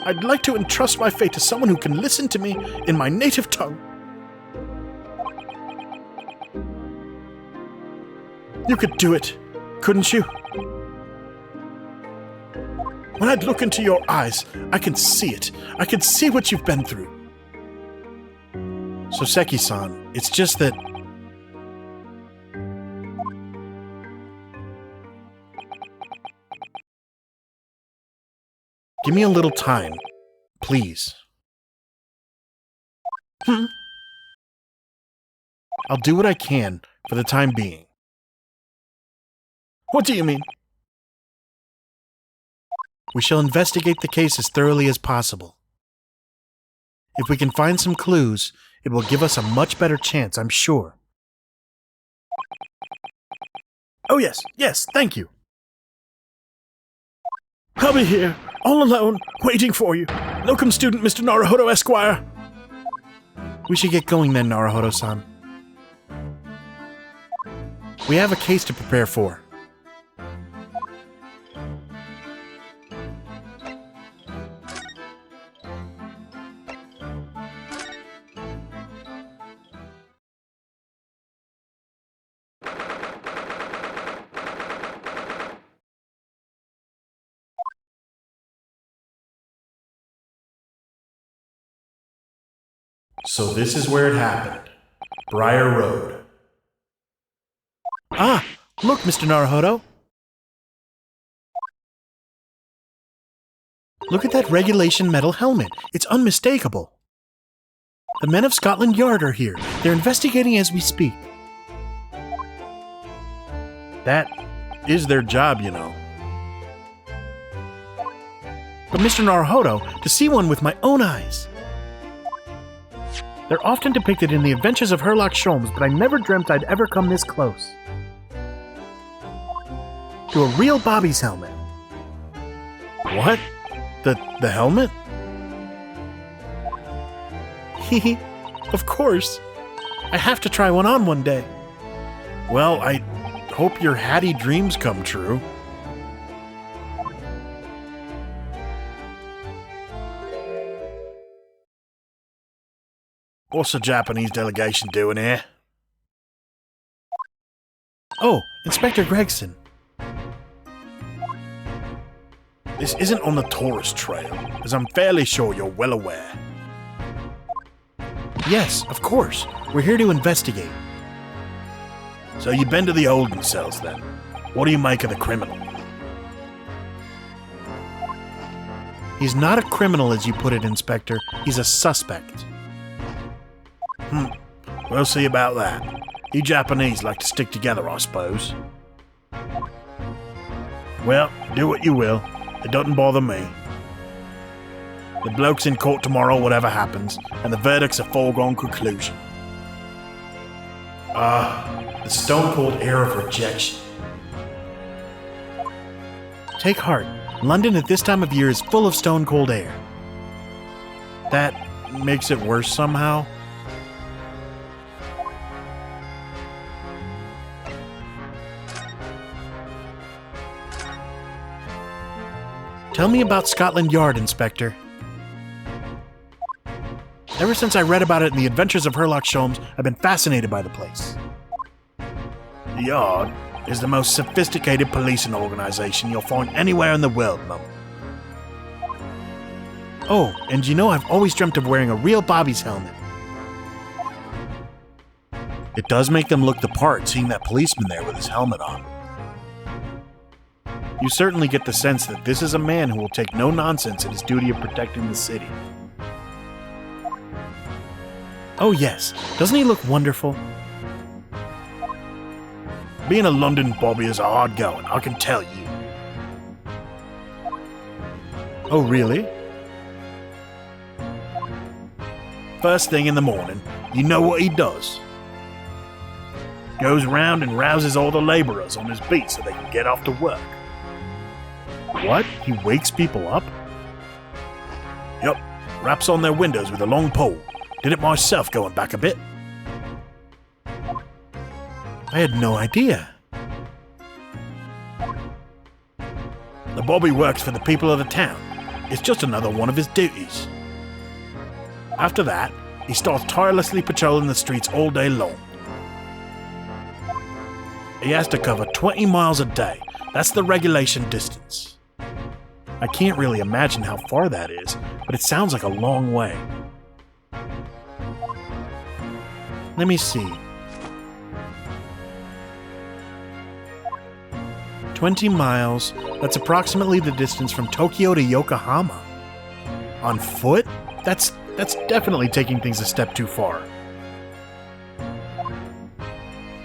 I'd like to entrust my fate to someone who can listen to me in my native tongue. You could do it, couldn't you? When I'd look into your eyes, I can see it. I can see what you've been through. Soseki-san, it's just that... Give me a little time, please. I'll do what I can for the time being. What do you mean? We shall investigate the case as thoroughly as possible. If we can find some clues, it will give us a much better chance, I'm sure. Oh yes, thank you. I'll be here, all alone, waiting for you. Locum student Mr. Naruhodo Esquire. We should get going then, Naruhodo-san. We have a case to prepare for. So this is where it happened. Briar Road. Ah! Look, Mr. Naruhodo! Look at that regulation metal helmet. It's unmistakable. The men of Scotland Yard are here. They're investigating as we speak. That is their job, you know. But Mr. Naruhodo, to see one with my own eyes. They're often depicted in the Adventures of Sherlock Sholmes, but I never dreamt I'd ever come this close. To a real Bobby's helmet. What? The helmet? Hehe, of course. I have to try one on one day. Well, I hope your hatty dreams come true. What's the Japanese delegation doing here? Oh, Inspector Gregson. This isn't on the tourist trail, as I'm fairly sure you're well aware. Yes, of course. We're here to investigate. So you've been to the Olden cells, then? What do you make of the criminal? He's not a criminal, as you put it, Inspector. He's a suspect. We'll see about that. You Japanese like to stick together, I suppose. Well, do what you will. It doesn't bother me. The bloke's in court tomorrow, whatever happens, and the verdict's a foregone conclusion. The stone-cold air of rejection. Take heart. London at this time of year is full of stone-cold air. That makes it worse somehow. Tell me about Scotland Yard, Inspector. Ever since I read about it in the Adventures of Sherlock Sholmes, I've been fascinated by the place. The Yard is the most sophisticated policing organization you'll find anywhere in the world, Mum. Oh, and you know I've always dreamt of wearing a real Bobby's helmet. It does make them look the part, seeing that policeman there with his helmet on. You certainly get the sense that this is a man who will take no nonsense in his duty of protecting the city. Oh yes, doesn't he look wonderful? Being a London Bobby is hard going, I can tell you. Oh really? First thing in the morning, you know what he does? Goes round and rouses all the labourers on his beat so they can get off to work. What? He wakes people up? Yup, raps on their windows with a long pole. Did it myself going back a bit. I had no idea. The Bobby works for the people of the town. It's just another one of his duties. After that, he starts tirelessly patrolling the streets all day long. He has to cover 20 miles a day. That's the regulation distance. I can't really imagine how far that is, but it sounds like a long way. Let me see. 20 miles, that's approximately the distance from Tokyo to Yokohama. On foot? That's definitely taking things a step too far.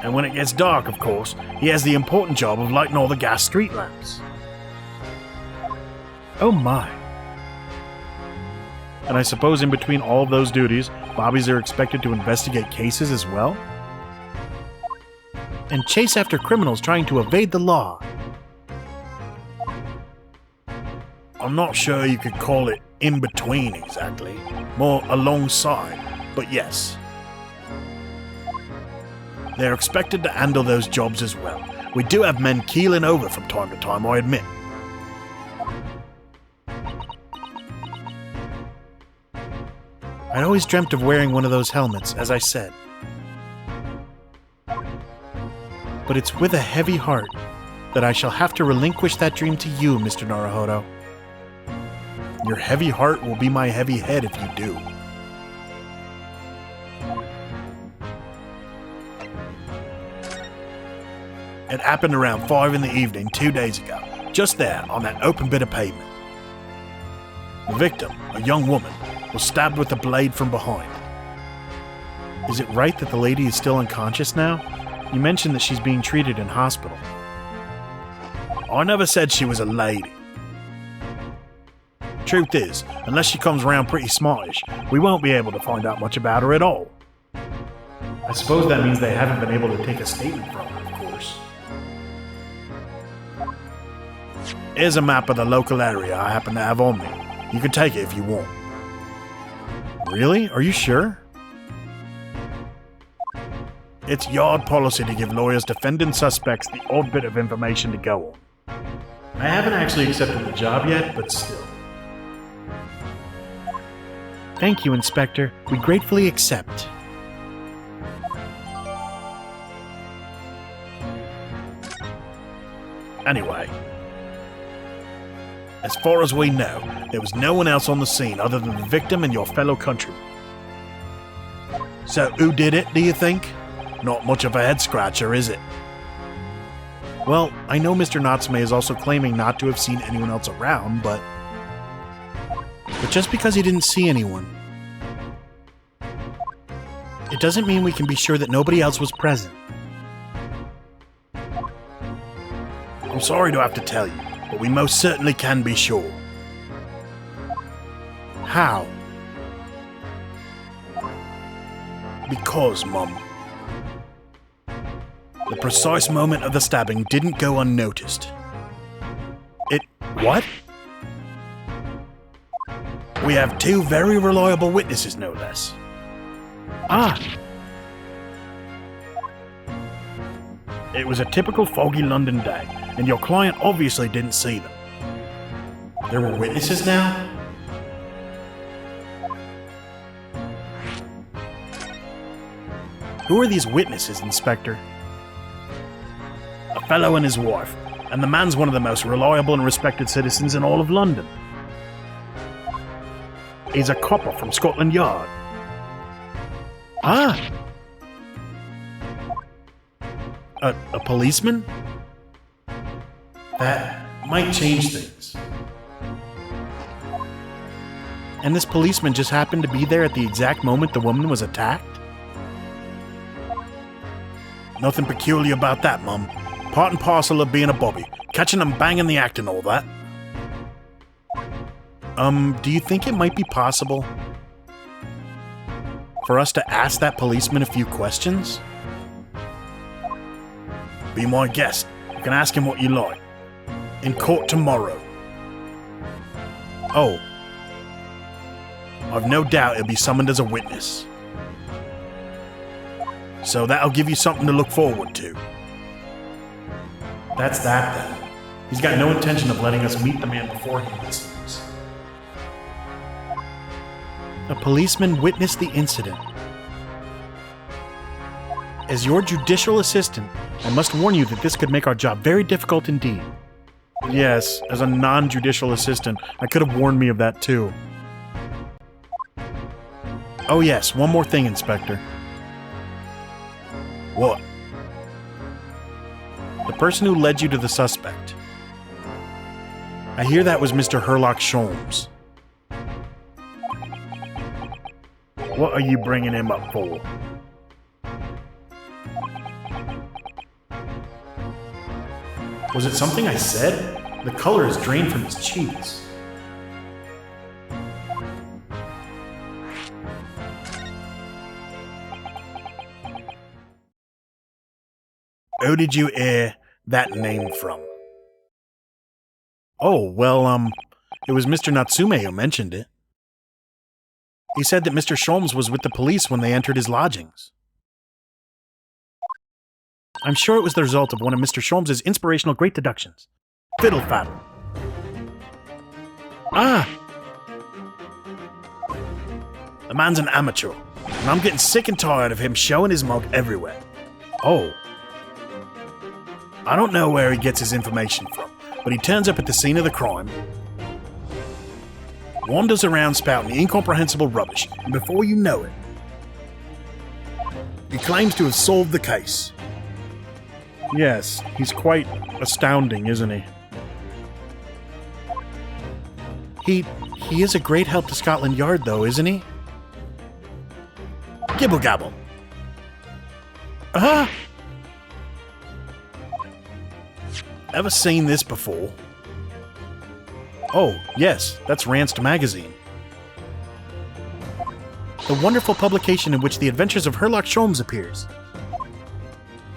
And when it gets dark, of course, he has the important job of lighting all the gas street lamps. Oh my. And I suppose in between all of those duties, Bobbies are expected to investigate cases as well? And chase after criminals trying to evade the law. I'm not sure you could call it in between exactly, more alongside, but yes. They're expected to handle those jobs as well. We do have men keeling over from time to time, I admit. I'd always dreamt of wearing one of those helmets, as I said. But it's with a heavy heart that I shall have to relinquish that dream to you, Mr. Naruhodo. Your heavy heart will be my heavy head if you do. It happened around 5 in the evening 2 days ago, just there on that open bit of pavement. The victim, a young woman, was stabbed with a blade from behind. Is it right that the lady is still unconscious now? You mentioned that she's being treated in hospital. I never said she was a lady. Truth is, unless she comes around pretty smartish, we won't be able to find out much about her at all. I suppose that means they haven't been able to take a statement from her, of course. Here's a map of the local area I happen to have on me. You can take it if you want. Really? Are you sure? It's yard policy to give lawyers defending suspects the odd bit of information to go on. I haven't actually accepted the job yet, but still. Thank you, Inspector. We gratefully accept. Anyway, as far as we know, there was no one else on the scene other than the victim and your fellow countrymen. So who did it, do you think? Not much of a head-scratcher, is it? Well, I know Mr. Natsume is also claiming not to have seen anyone else around, but just because he didn't see anyone, it doesn't mean we can be sure that nobody else was present. I'm sorry to have to tell you, but we most certainly can be sure. How? Because, Mum, the precise moment of the stabbing didn't go unnoticed. What? We have 2 very reliable witnesses, no less. Ah! It was a typical foggy London day, and your client obviously didn't see them. There were witnesses now? Who are these witnesses, Inspector? A fellow and his wife, and the man's one of the most reliable and respected citizens in all of London. He's a copper from Scotland Yard. Ah! A policeman? That might change things. And this policeman just happened to be there at the exact moment the woman was attacked? Nothing peculiar about that, Mum. Part and parcel of being a bobby. Catching them banging the act and all that. Do you think it might be possible for us to ask that policeman a few questions? Be my guest. You can ask him what you like. In court tomorrow. Oh. I've no doubt he'll be summoned as a witness. So that'll give you something to look forward to. That's that, then. He's got no intention of letting us meet the man beforehand, it seems. A policeman witnessed the incident. As your judicial assistant, I must warn you that this could make our job very difficult indeed. Yes, as a non-judicial assistant, I could have warned me of that too. Oh yes, one more thing, Inspector. What? The person who led you to the suspect. I hear that was Mr. Herlock Sholmes. What are you bringing him up for? Was it something I said? The color is drained from his cheeks. Who did you hear that name from? Oh, well, it was Mr. Natsume who mentioned it. He said that Mr. Sholmes was with the police when they entered his lodgings. I'm sure it was the result of one of Mr. Sholmes' inspirational great deductions. Fiddle faddle. Ah! The man's an amateur, and I'm getting sick and tired of him showing his mug everywhere. Oh. I don't know where he gets his information from, but he turns up at the scene of the crime, wanders around spouting incomprehensible rubbish, and before you know it, he claims to have solved the case. Yes, he's quite astounding, isn't he? He is a great help to Scotland Yard, though, isn't he? Gibble gabble. Ever seen this before? Oh, yes, that's Ranced Magazine. The wonderful publication in which the adventures of Sherlock Sholmes appears.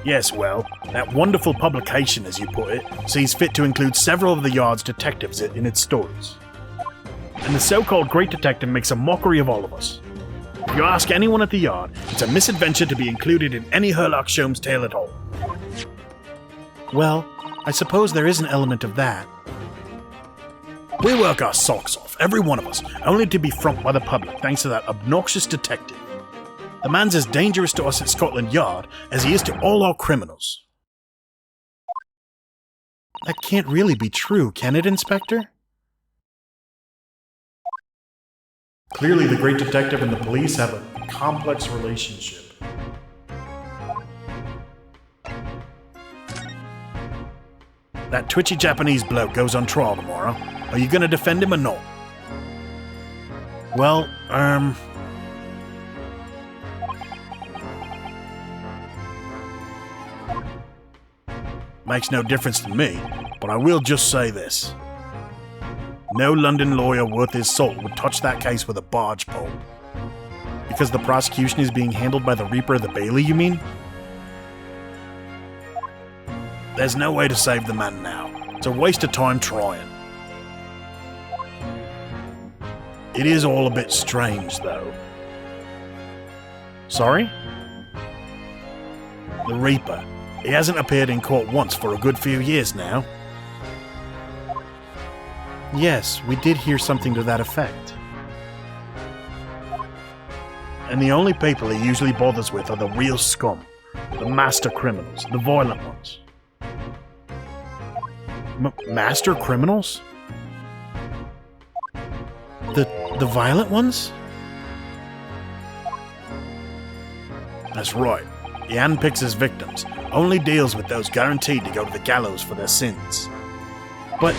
Yes, well, that wonderful publication, as you put it, sees fit to include several of the Yard's detectives in its stories. And the so-called Great Detective makes a mockery of all of us. If you ask anyone at the Yard, it's a misadventure to be included in any Sherlock Sholmes tale at all. Well, I suppose there is an element of that. We work our socks off, every one of us, only to be frumped by the public thanks to that obnoxious detective. The man's as dangerous to us at Scotland Yard as he is to all our criminals. That can't really be true, can it, Inspector? Clearly, the Great Detective and the police have a complex relationship. That twitchy Japanese bloke goes on trial tomorrow. Are you gonna defend him or not? Well, makes no difference to me, but I will just say this. No London lawyer worth his salt would touch that case with a barge pole. Because the prosecution is being handled by the Reaper of the Bailey, you mean? There's no way to save the man now. It's a waste of time trying. It is all a bit strange, though. Sorry? The Reaper. He hasn't appeared in court once for a good few years now. Yes, we did hear something to that effect. And the only people he usually bothers with are the real scum. The master criminals, the violent ones. Master criminals? The violent ones? That's right. He handpicks his victims, only deals with those guaranteed to go to the gallows for their sins. But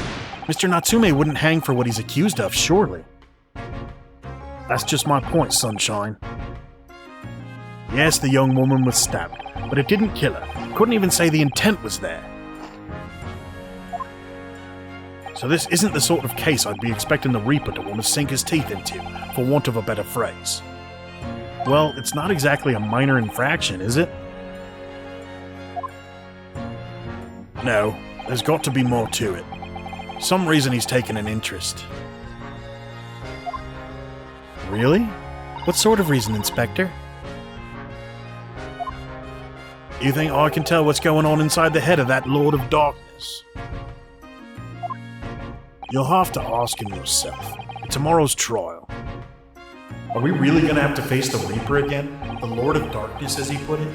Mr. Natsume wouldn't hang for what he's accused of, surely. That's just my point, Sunshine. Yes, the young woman was stabbed, but it didn't kill her. Couldn't even say the intent was there. So this isn't the sort of case I'd be expecting the Reaper to want to sink his teeth into, for want of a better phrase. Well, it's not exactly a minor infraction, is it? No, there's got to be more to it. Some reason he's taken an interest. Really? What sort of reason, Inspector? You think I can tell what's going on inside the head of that Lord of Darkness? You'll have to ask him yourself. At tomorrow's trial. Are we really going to have to face the Reaper again? The Lord of Darkness, as he put it?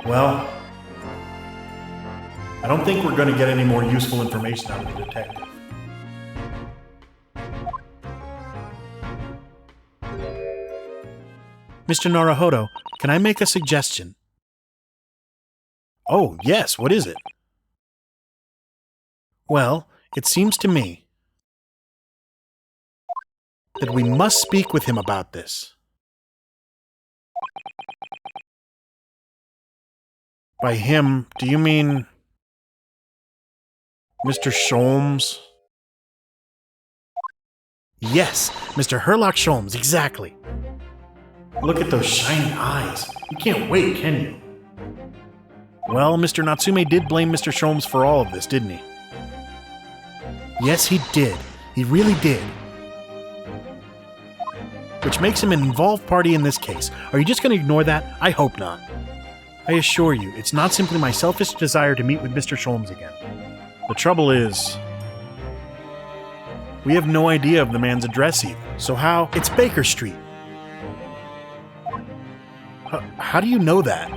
Well, I don't think we're going to get any more useful information out of the detective. Mr. Naruhodo, can I make a suggestion? Oh, yes, what is it? Well, it seems to me that we must speak with him about this. By him, do you mean Mr. Sholmes? Yes, Mr. Sherlock Sholmes, exactly. Look at those shiny eyes. You can't wait, can you? Well, Mr. Natsume did blame Mr. Sholmes for all of this, didn't he? Yes, he did. He really did. Which makes him an involved party in this case. Are you just going to ignore that? I hope not. I assure you, it's not simply my selfish desire to meet with Mr. Sholmes again. The trouble is, we have no idea of the man's address even. So how? It's Baker Street. How do you know that?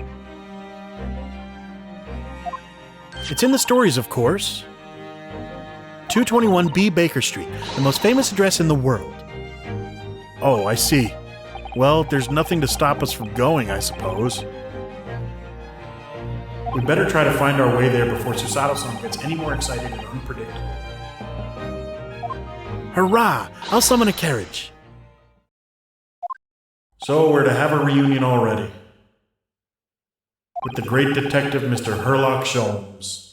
It's in the stories, of course. 221B Baker Street, the most famous address in the world. Oh, I see. Well, there's nothing to stop us from going, I suppose. We better try to find our way there before Susato-san gets any more excited and unpredictable. Hurrah! I'll summon a carriage. So we're to have a reunion already. With the great detective Mr. Herlock Sholmes.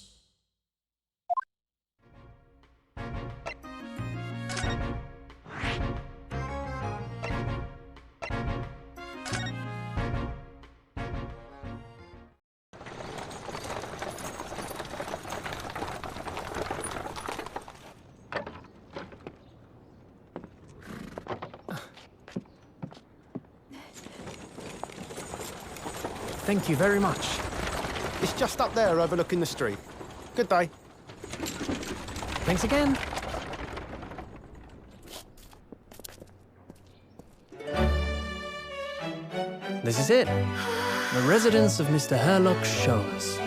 Thank you very much. It's just up there overlooking the street. Good day. Thanks again. This is it. The residence of Mr. Herlock Sholmes.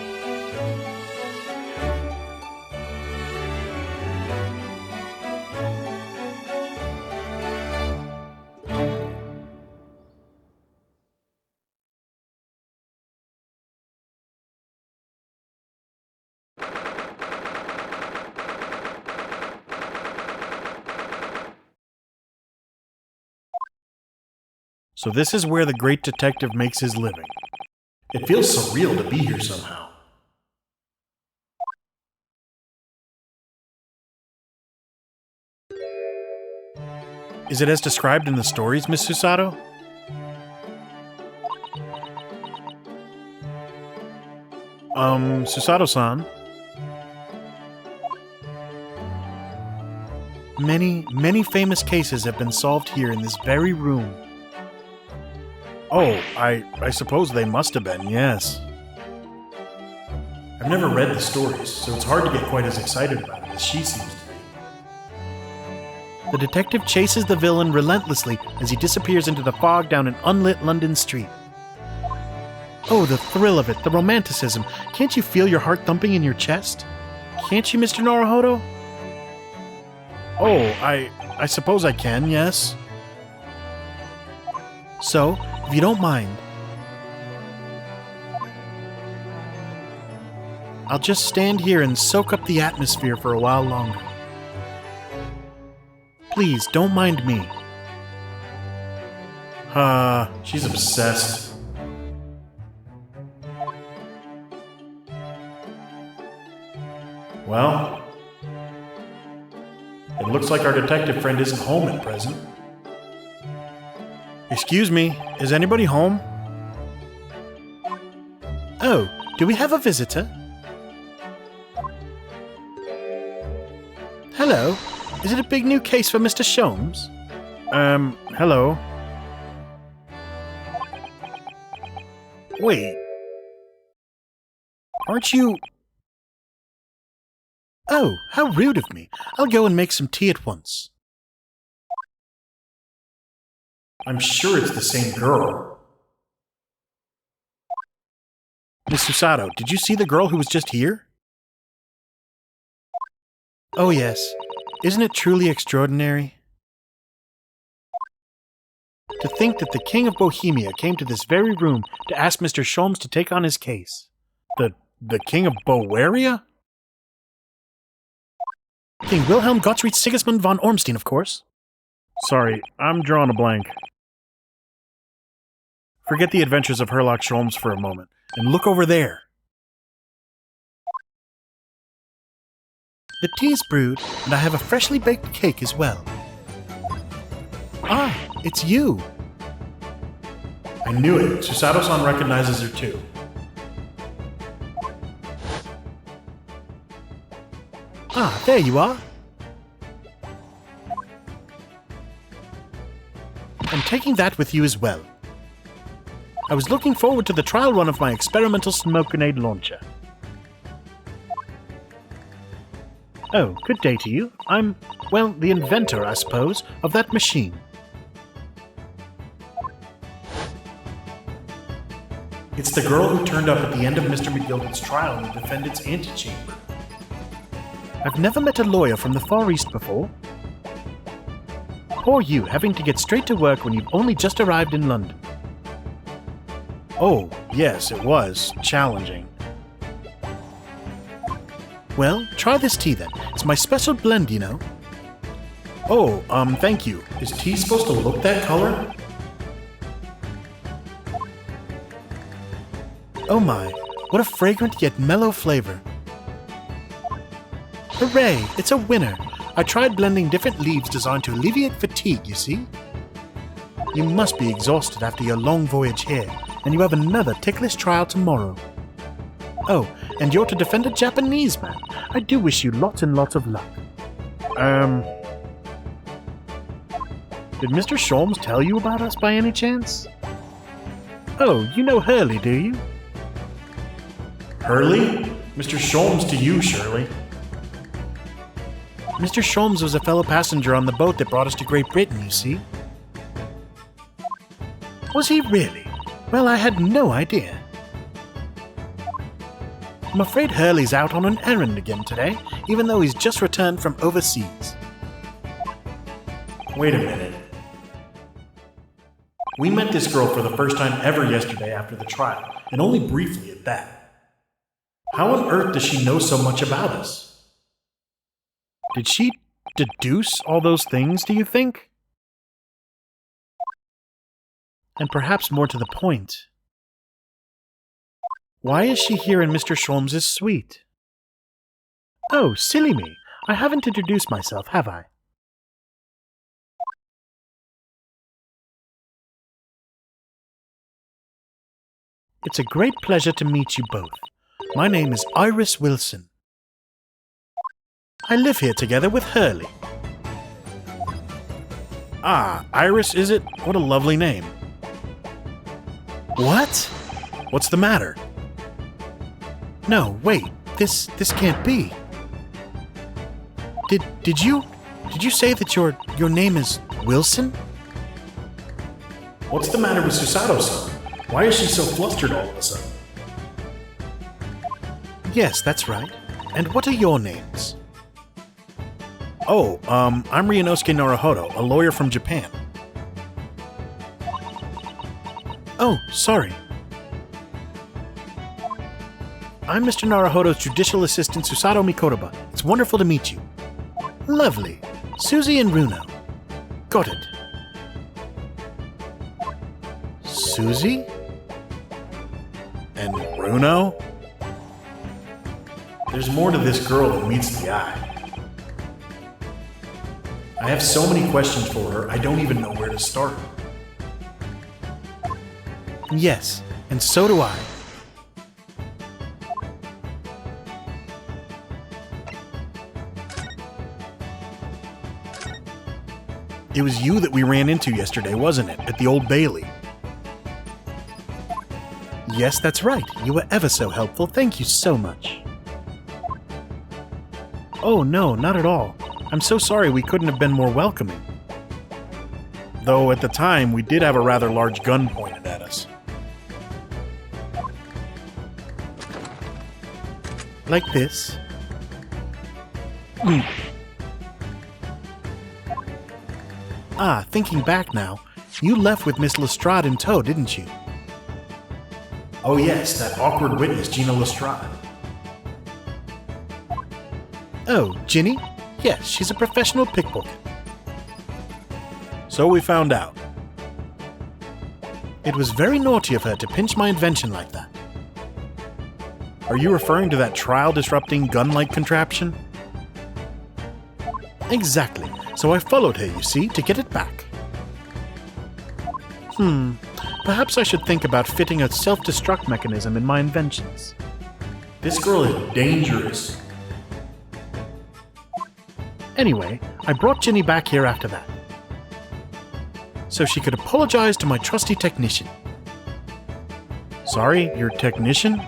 So this is where the great detective makes his living. It feels surreal to be here somehow. Is it as described in the stories, Miss Susato? Susato-san? Many famous cases have been solved here in this very room. Oh, I suppose they must have been, yes. I've never read the stories, so it's hard to get quite as excited about it as she seems to be. The detective chases the villain relentlessly as he disappears into the fog down an unlit London street. Oh, the thrill of it, the romanticism. Can't you feel your heart thumping in your chest? Can't you, Mr. Naruhodo? Oh, I suppose I can, yes. So, if you don't mind, I'll just stand here and soak up the atmosphere for a while longer. Please, don't mind me. She's obsessed. Well, it looks like our detective friend isn't home at present. Excuse me, is anybody home? Oh, do we have a visitor? Hello, is it a big new case for Mr. Sholmes? Hello. Wait. Aren't you... Oh, how rude of me. I'll go and make some tea at once. I'm sure it's the same girl. Miss Susato, did you see the girl who was just here? Oh yes. Isn't it truly extraordinary? To think that the King of Bohemia came to this very room to ask Mr. Sholmes to take on his case. The King of Bowaria? King Wilhelm Gottfried Sigismund von Ormstein, of course. Sorry, I'm drawing a blank. Forget the adventures of Herlock Sholmes for a moment, and look over there. The tea's brewed, and I have a freshly baked cake as well. Ah, it's you. I knew it. Susato-san recognizes her too. Ah, there you are. I'm taking that with you as well. I was looking forward to the trial run of my experimental smoke grenade launcher. Oh, good day to you. I'm, well, the inventor, I suppose, of that machine. It's the girl who turned up at the end of Mr. McGilden's trial in the defendant's antechamber. I've never met a lawyer from the Far East before. Poor you, having to get straight to work when you've only just arrived in London. Oh, yes, it was challenging. Well, try this tea then. It's my special blend, you know. Oh, thank you. Is tea supposed to look that color? Oh my, what a fragrant yet mellow flavor. Hooray, it's a winner. I tried blending different leaves designed to alleviate fatigue, you see. You must be exhausted after your long voyage here, and you have another ticklish trial tomorrow. Oh, and you're to defend a Japanese man. I do wish you lots and lots of luck. Did Mr. Sholmes tell you about us by any chance? Oh, you know Hurley, do you? Hurley? Mr. Sholmes to you, Shirley. Mr. Sholmes was a fellow passenger on the boat that brought us to Great Britain, you see. Was he really? Well, I had no idea. I'm afraid Hurley's out on an errand again today, even though he's just returned from overseas. Wait a minute. We met this girl for the first time ever yesterday after the trial, and only briefly at that. How on earth does she know so much about us? Did she deduce all those things, do you think? And perhaps more to the point, why is she here in Mr. Sholmes' suite? Oh, silly me. I haven't introduced myself, have I? It's a great pleasure to meet you both. My name is Iris Wilson. I live here together with Hurley. Ah, Iris, is it? What a lovely name. What? What's the matter? No, wait. This can't be. Did you say that your name is Wilson? What's the matter with Susato-san? Why is she so flustered all of a sudden? Yes, that's right. And what are your names? Oh, I'm Ryunosuke Naruhodo, a lawyer from Japan. Oh, sorry. I'm Mr. Naruhodo's judicial assistant, Susato Mikotoba. It's wonderful to meet you. Lovely. Susie and Runo. Got it. Susie? And Runo? There's more to this girl than meets the eye. I have so many questions for her, I don't even know where to start. Yes, and so do I. It was you that we ran into yesterday, wasn't it? At the Old Bailey. Yes, that's right. You were ever so helpful. Thank you so much. Oh, no, not at all. I'm so sorry we couldn't have been more welcoming. Though at the time, we did have a rather large gun pointed at us. Like this. Ah, thinking back now, you left with Miss Lestrade in tow, didn't you? Oh yes, that awkward witness, Gina Lestrade. Oh, Ginny? Yes, she's a professional pickpocket. So we found out. It was very naughty of her to pinch my invention like that. Are you referring to that trial-disrupting gun-like contraption? Exactly. So I followed her, you see, to get it back. Perhaps I should think about fitting a self-destruct mechanism in my inventions. This girl is dangerous. Anyway, I brought Ginny back here after that, so she could apologize to my trusty technician. Sorry, your technician?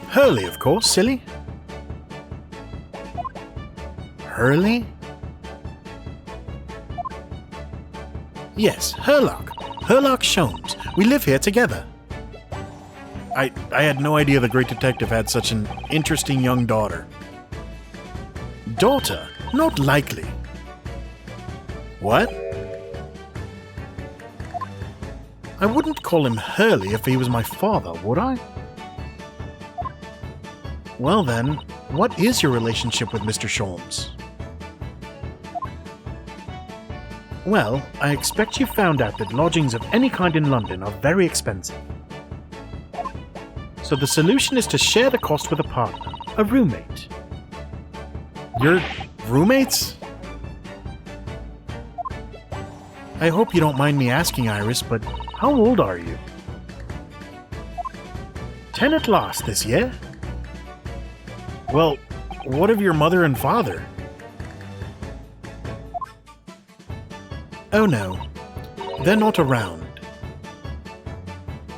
Hurley, of course, silly. Hurley? Yes, Herlock. Herlock Sholmes. We live here together. I had no idea the great detective had such an interesting young daughter. Daughter? Not likely. What? I wouldn't call him Hurley if he was my father, would I? Well then, what is your relationship with Mr. Sholmes? Well, I expect you found out that lodgings of any kind in London are very expensive. So the solution is to share the cost with a partner, a roommate. You're roommates? I hope you don't mind me asking, Iris, but how old are you? 10 at last this year? Well, what of your mother and father? Oh no, they're not around.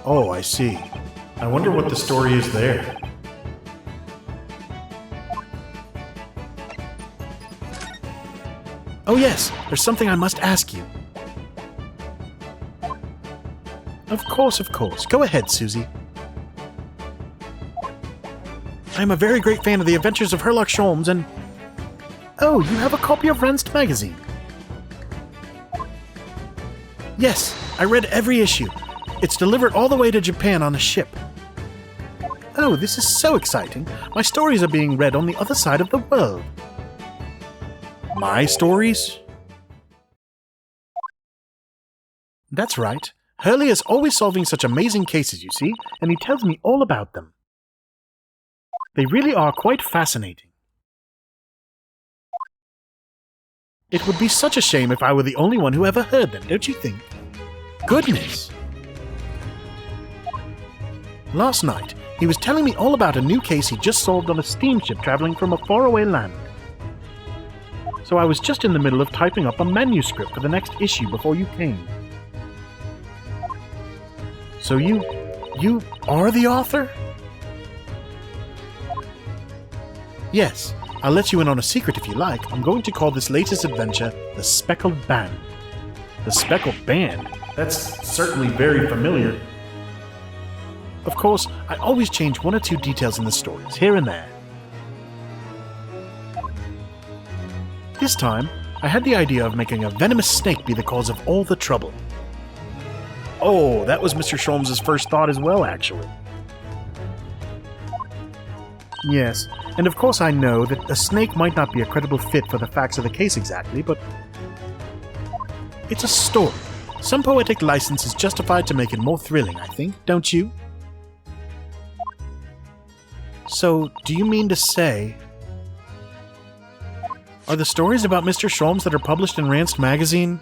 Oh, I see. I wonder what the story is there. Oh yes, there's something I must ask you. Of course. Go ahead, Susie. I'm a very great fan of the adventures of Sherlock Holmes and... Oh, you have a copy of Ranced magazine? Yes, I read every issue. It's delivered all the way to Japan on a ship. Oh, this is so exciting. My stories are being read on the other side of the world. My stories? That's right. Hurley is always solving such amazing cases, you see, and he tells me all about them. They really are quite fascinating. It would be such a shame if I were the only one who ever heard them, don't you think? Goodness! Last night, he was telling me all about a new case he just solved on a steamship traveling from a faraway land. So I was just in the middle of typing up a manuscript for the next issue before you came. So you are the author? Yes, I'll let you in on a secret if you like. I'm going to call this latest adventure The Speckled Band. The Speckled Band? That's certainly very familiar. Of course, I always change one or two details in the stories, here and there. This time, I had the idea of making a venomous snake be the cause of all the trouble. Oh, that was Mr. Sholmes' first thought as well, actually. Yes, and of course I know that a snake might not be a credible fit for the facts of the case exactly, but... it's a story. Some poetic license is justified to make it more thrilling, I think, don't you? So, do you mean to say... are the stories about Mr. Sholmes that are published in Ranced magazine...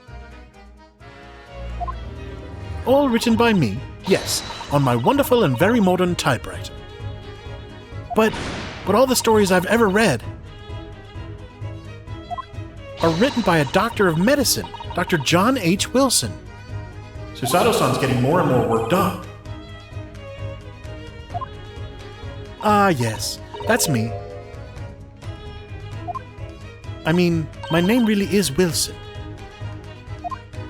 all written by me, yes, on my wonderful and very modern typewriter. But all the stories I've ever read are written by a doctor of medicine, Dr. John H. Wilson. Susato-san's getting more and more worked up. Ah, yes, that's me. I mean, my name really is Wilson.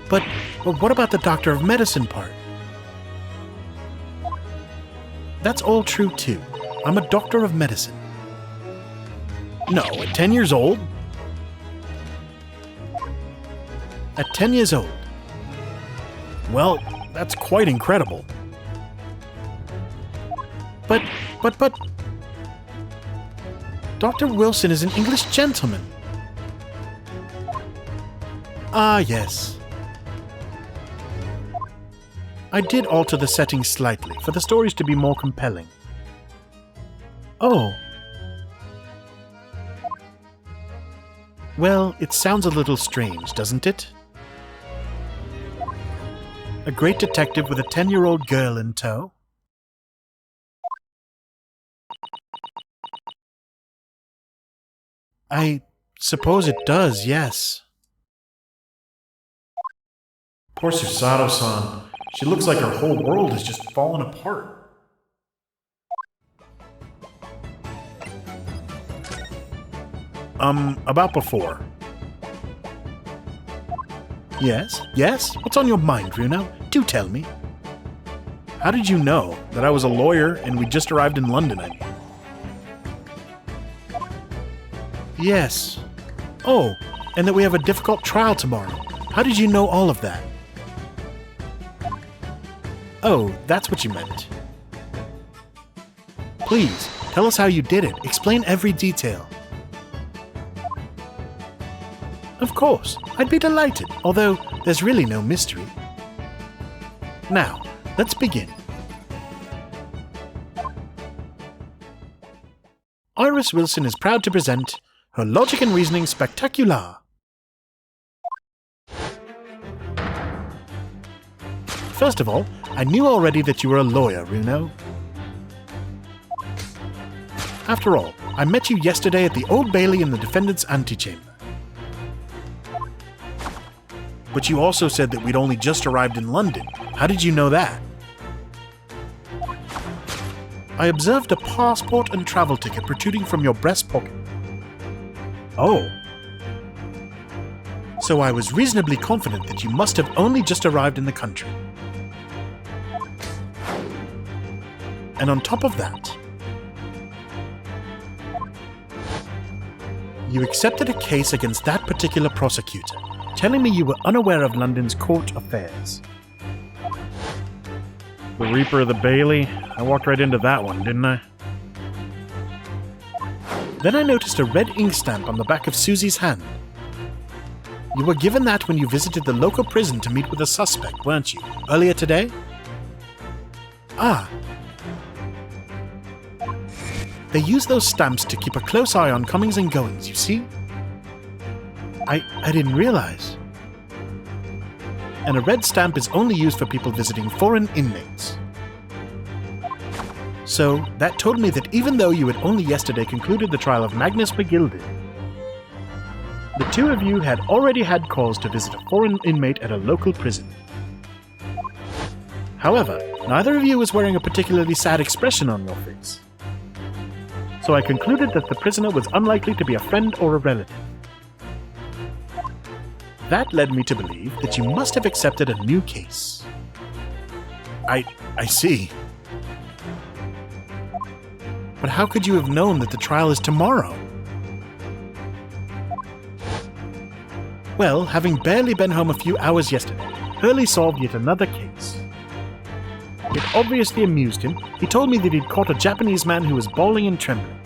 But what about the doctor of medicine part? That's all true too. I'm a doctor of medicine. No, at 10 years old? At 10 years old. Well, that's quite incredible. But... Dr. Wilson is an English gentleman. Ah, yes. I did alter the setting slightly for the stories to be more compelling. Oh. Well, it sounds a little strange, doesn't it? A great detective with a 10-year-old girl in tow? I suppose it does, yes. Poor Susato-san. She looks like her whole world has just fallen apart. About before. Yes? What's on your mind, Bruno? Do tell me. How did you know that I was a lawyer and we just arrived in London, I mean? Yes. Oh, and that we have a difficult trial tomorrow. How did you know all of that? Oh, that's what you meant. Please, tell us how you did it. Explain every detail. Of course, I'd be delighted, although there's really no mystery. Now, let's begin. Iris Wilson is proud to present her Logic and Reasoning Spectacular. First of all, I knew already that you were a lawyer, Runo. After all, I met you yesterday at the Old Bailey in the defendant's antechamber. But you also said that we'd only just arrived in London. How did you know that? I observed a passport and travel ticket protruding from your breast pocket. Oh. So I was reasonably confident that you must have only just arrived in the country. And on top of that, you accepted a case against that particular prosecutor, telling me you were unaware of London's court affairs. The Reaper of the Bailey? I walked right into that one, didn't I? Then I noticed a red ink stamp on the back of Susie's hand. You were given that when you visited the local prison to meet with a suspect, weren't you? Earlier today? Ah. They use those stamps to keep a close eye on comings and goings, you see? I didn't realize. And a red stamp is only used for people visiting foreign inmates. So, that told me that even though you had only yesterday concluded the trial of Magnus McGilded, the two of you had already had cause to visit a foreign inmate at a local prison. However, neither of you was wearing a particularly sad expression on your face. So I concluded that the prisoner was unlikely to be a friend or a relative. That led me to believe that you must have accepted a new case. I see. But how could you have known that the trial is tomorrow? Well, having barely been home a few hours yesterday, Hurley solved yet another case. It obviously amused him. He told me that he'd caught a Japanese man who was bawling and trembling.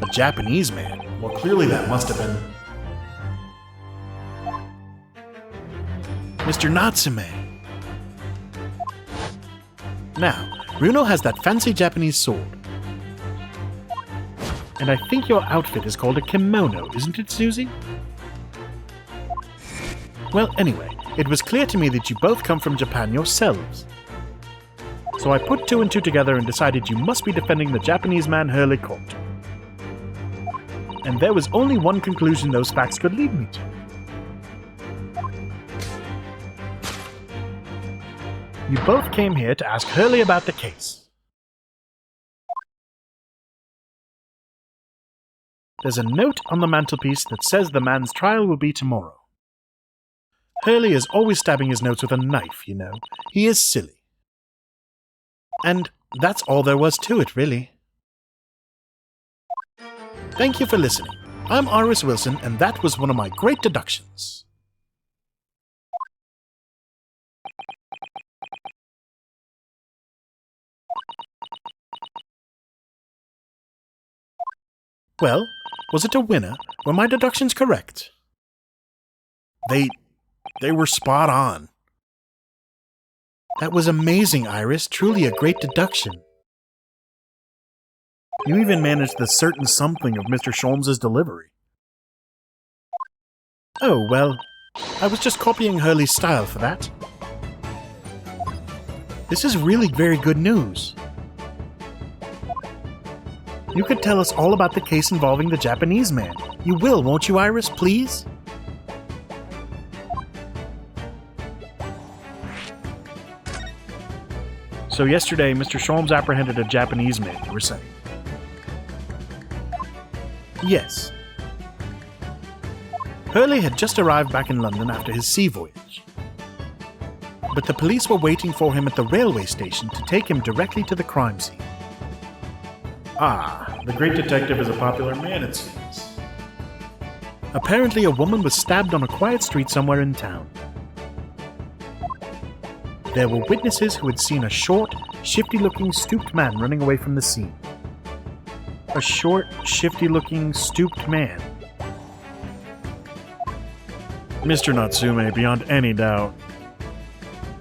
A Japanese man? Well, clearly that must have been Mr. Natsume. Now, Runo has that fancy Japanese sword. And I think your outfit is called a kimono, isn't it, Susie? Well, anyway, it was clear to me that you both come from Japan yourselves. So I put two and two together and decided you must be defending the Japanese man Hurley caught. And there was only one conclusion those facts could lead me to. You both came here to ask Hurley about the case. There's a note on the mantelpiece that says the man's trial will be tomorrow. Hurley is always stabbing his notes with a knife, you know. He is silly. And that's all there was to it, really. Thank you for listening. I'm Iris Wilson, and that was one of my great deductions. Well, was it a winner? Were my deductions correct? They were spot on. That was amazing, Iris. Truly a great deduction. You even managed the certain something of Mr. Sholmes's delivery. Oh, well, I was just copying Hurley's style for that. This is really very good news. You could tell us all about the case involving the Japanese man. You will, won't you, Iris, please? So yesterday, Mr. Sholmes apprehended a Japanese man, you were saying? Yes. Hurley had just arrived back in London after his sea voyage. But the police were waiting for him at the railway station to take him directly to the crime scene. Ah, the great detective is a popular man, it seems. Apparently, a woman was stabbed on a quiet street somewhere in town. There were witnesses who had seen a short, shifty-looking, stooped man running away from the scene. A short, shifty-looking, stooped man. Mr. Natsume, beyond any doubt.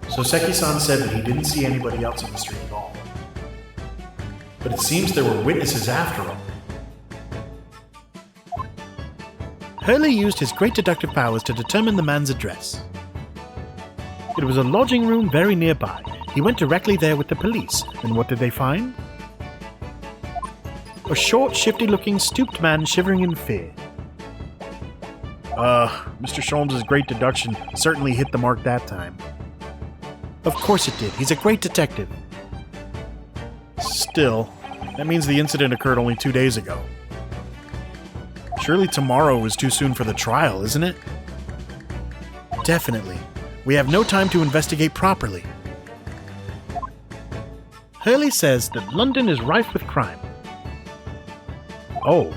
Soseki-san said that he didn't see anybody else on the street at all. But it seems there were witnesses after all. Hurley used his great deductive powers to determine the man's address. It was a lodging room very nearby. He went directly there with the police, and what did they find? A short, shifty-looking, stooped man shivering in fear. Mr. Sholmes' great deduction certainly hit the mark that time. Of course it did. He's a great detective. Still, that means the incident occurred only 2 days ago. Surely tomorrow is too soon for the trial, isn't it? Definitely. We have no time to investigate properly. Hurley says that London is rife with crime. Oh.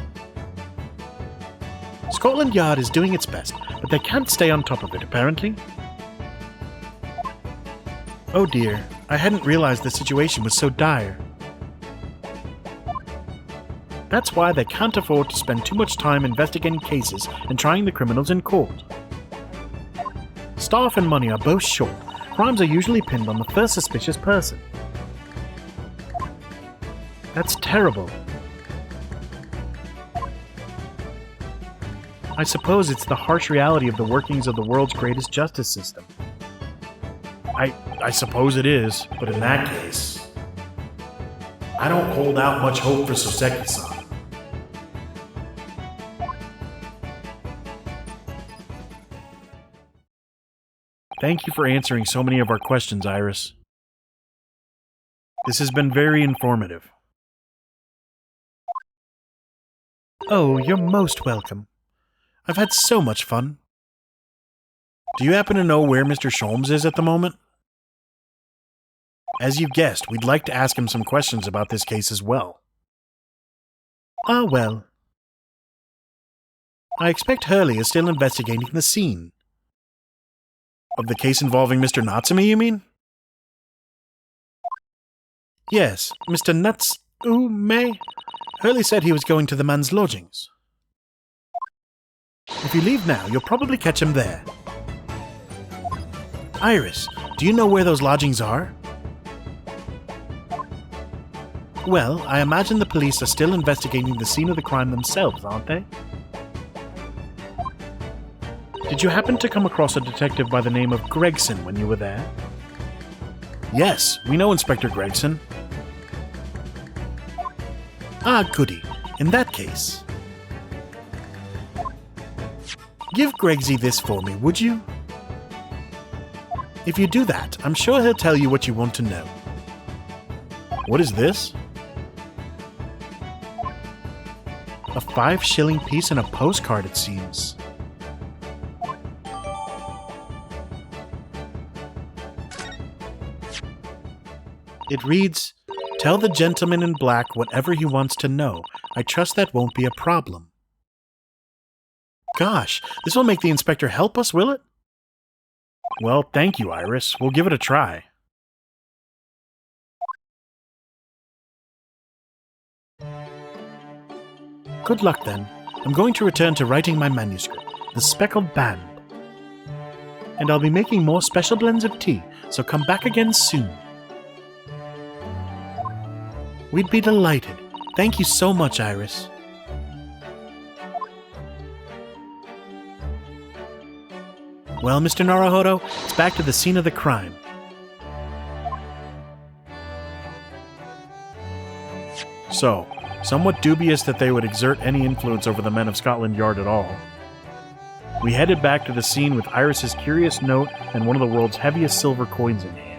Scotland Yard is doing its best, but they can't stay on top of it, apparently. Oh dear, I hadn't realized the situation was so dire. That's why they can't afford to spend too much time investigating cases and trying the criminals in court. Staff and money are both short. Crimes are usually pinned on the first suspicious person. That's terrible. I suppose it's the harsh reality of the workings of the world's greatest justice system. I suppose it is, but in that case, I don't hold out much hope for Soseki-san. Thank you for answering so many of our questions, Iris. This has been very informative. Oh, you're most welcome. I've had so much fun. Do you happen to know where Mr. Sholmes is at the moment? As you guessed, we'd like to ask him some questions about this case as well. Ah, well. I expect Hurley is still investigating the scene. Of the case involving Mr. Natsume, you mean? Yes, Mr. Natsume. Hurley said he was going to the man's lodgings. If you leave now, you'll probably catch him there. Iris, do you know where those lodgings are? Well, I imagine the police are still investigating the scene of the crime themselves, aren't they? Did you happen to come across a detective by the name of Gregson when you were there? Yes, we know Inspector Gregson. Ah, goody. In that case, give Gregsy this for me, would you? If you do that, I'm sure he'll tell you what you want to know. What is this? A 5-shilling piece and a postcard, it seems. It reads, "Tell the gentleman in black whatever he wants to know. I trust that won't be a problem." Gosh, this will make the inspector help us, will it? Well, thank you, Iris. We'll give it a try. Good luck, then. I'm going to return to writing my manuscript, The Speckled Band. And I'll be making more special blends of tea, so come back again soon. We'd be delighted. Thank you so much, Iris. Well, Mr. Naruhodo, it's back to the scene of the crime. So, somewhat dubious that they would exert any influence over the men of Scotland Yard at all. We headed back to the scene with Iris's curious note and one of the world's heaviest silver coins in hand.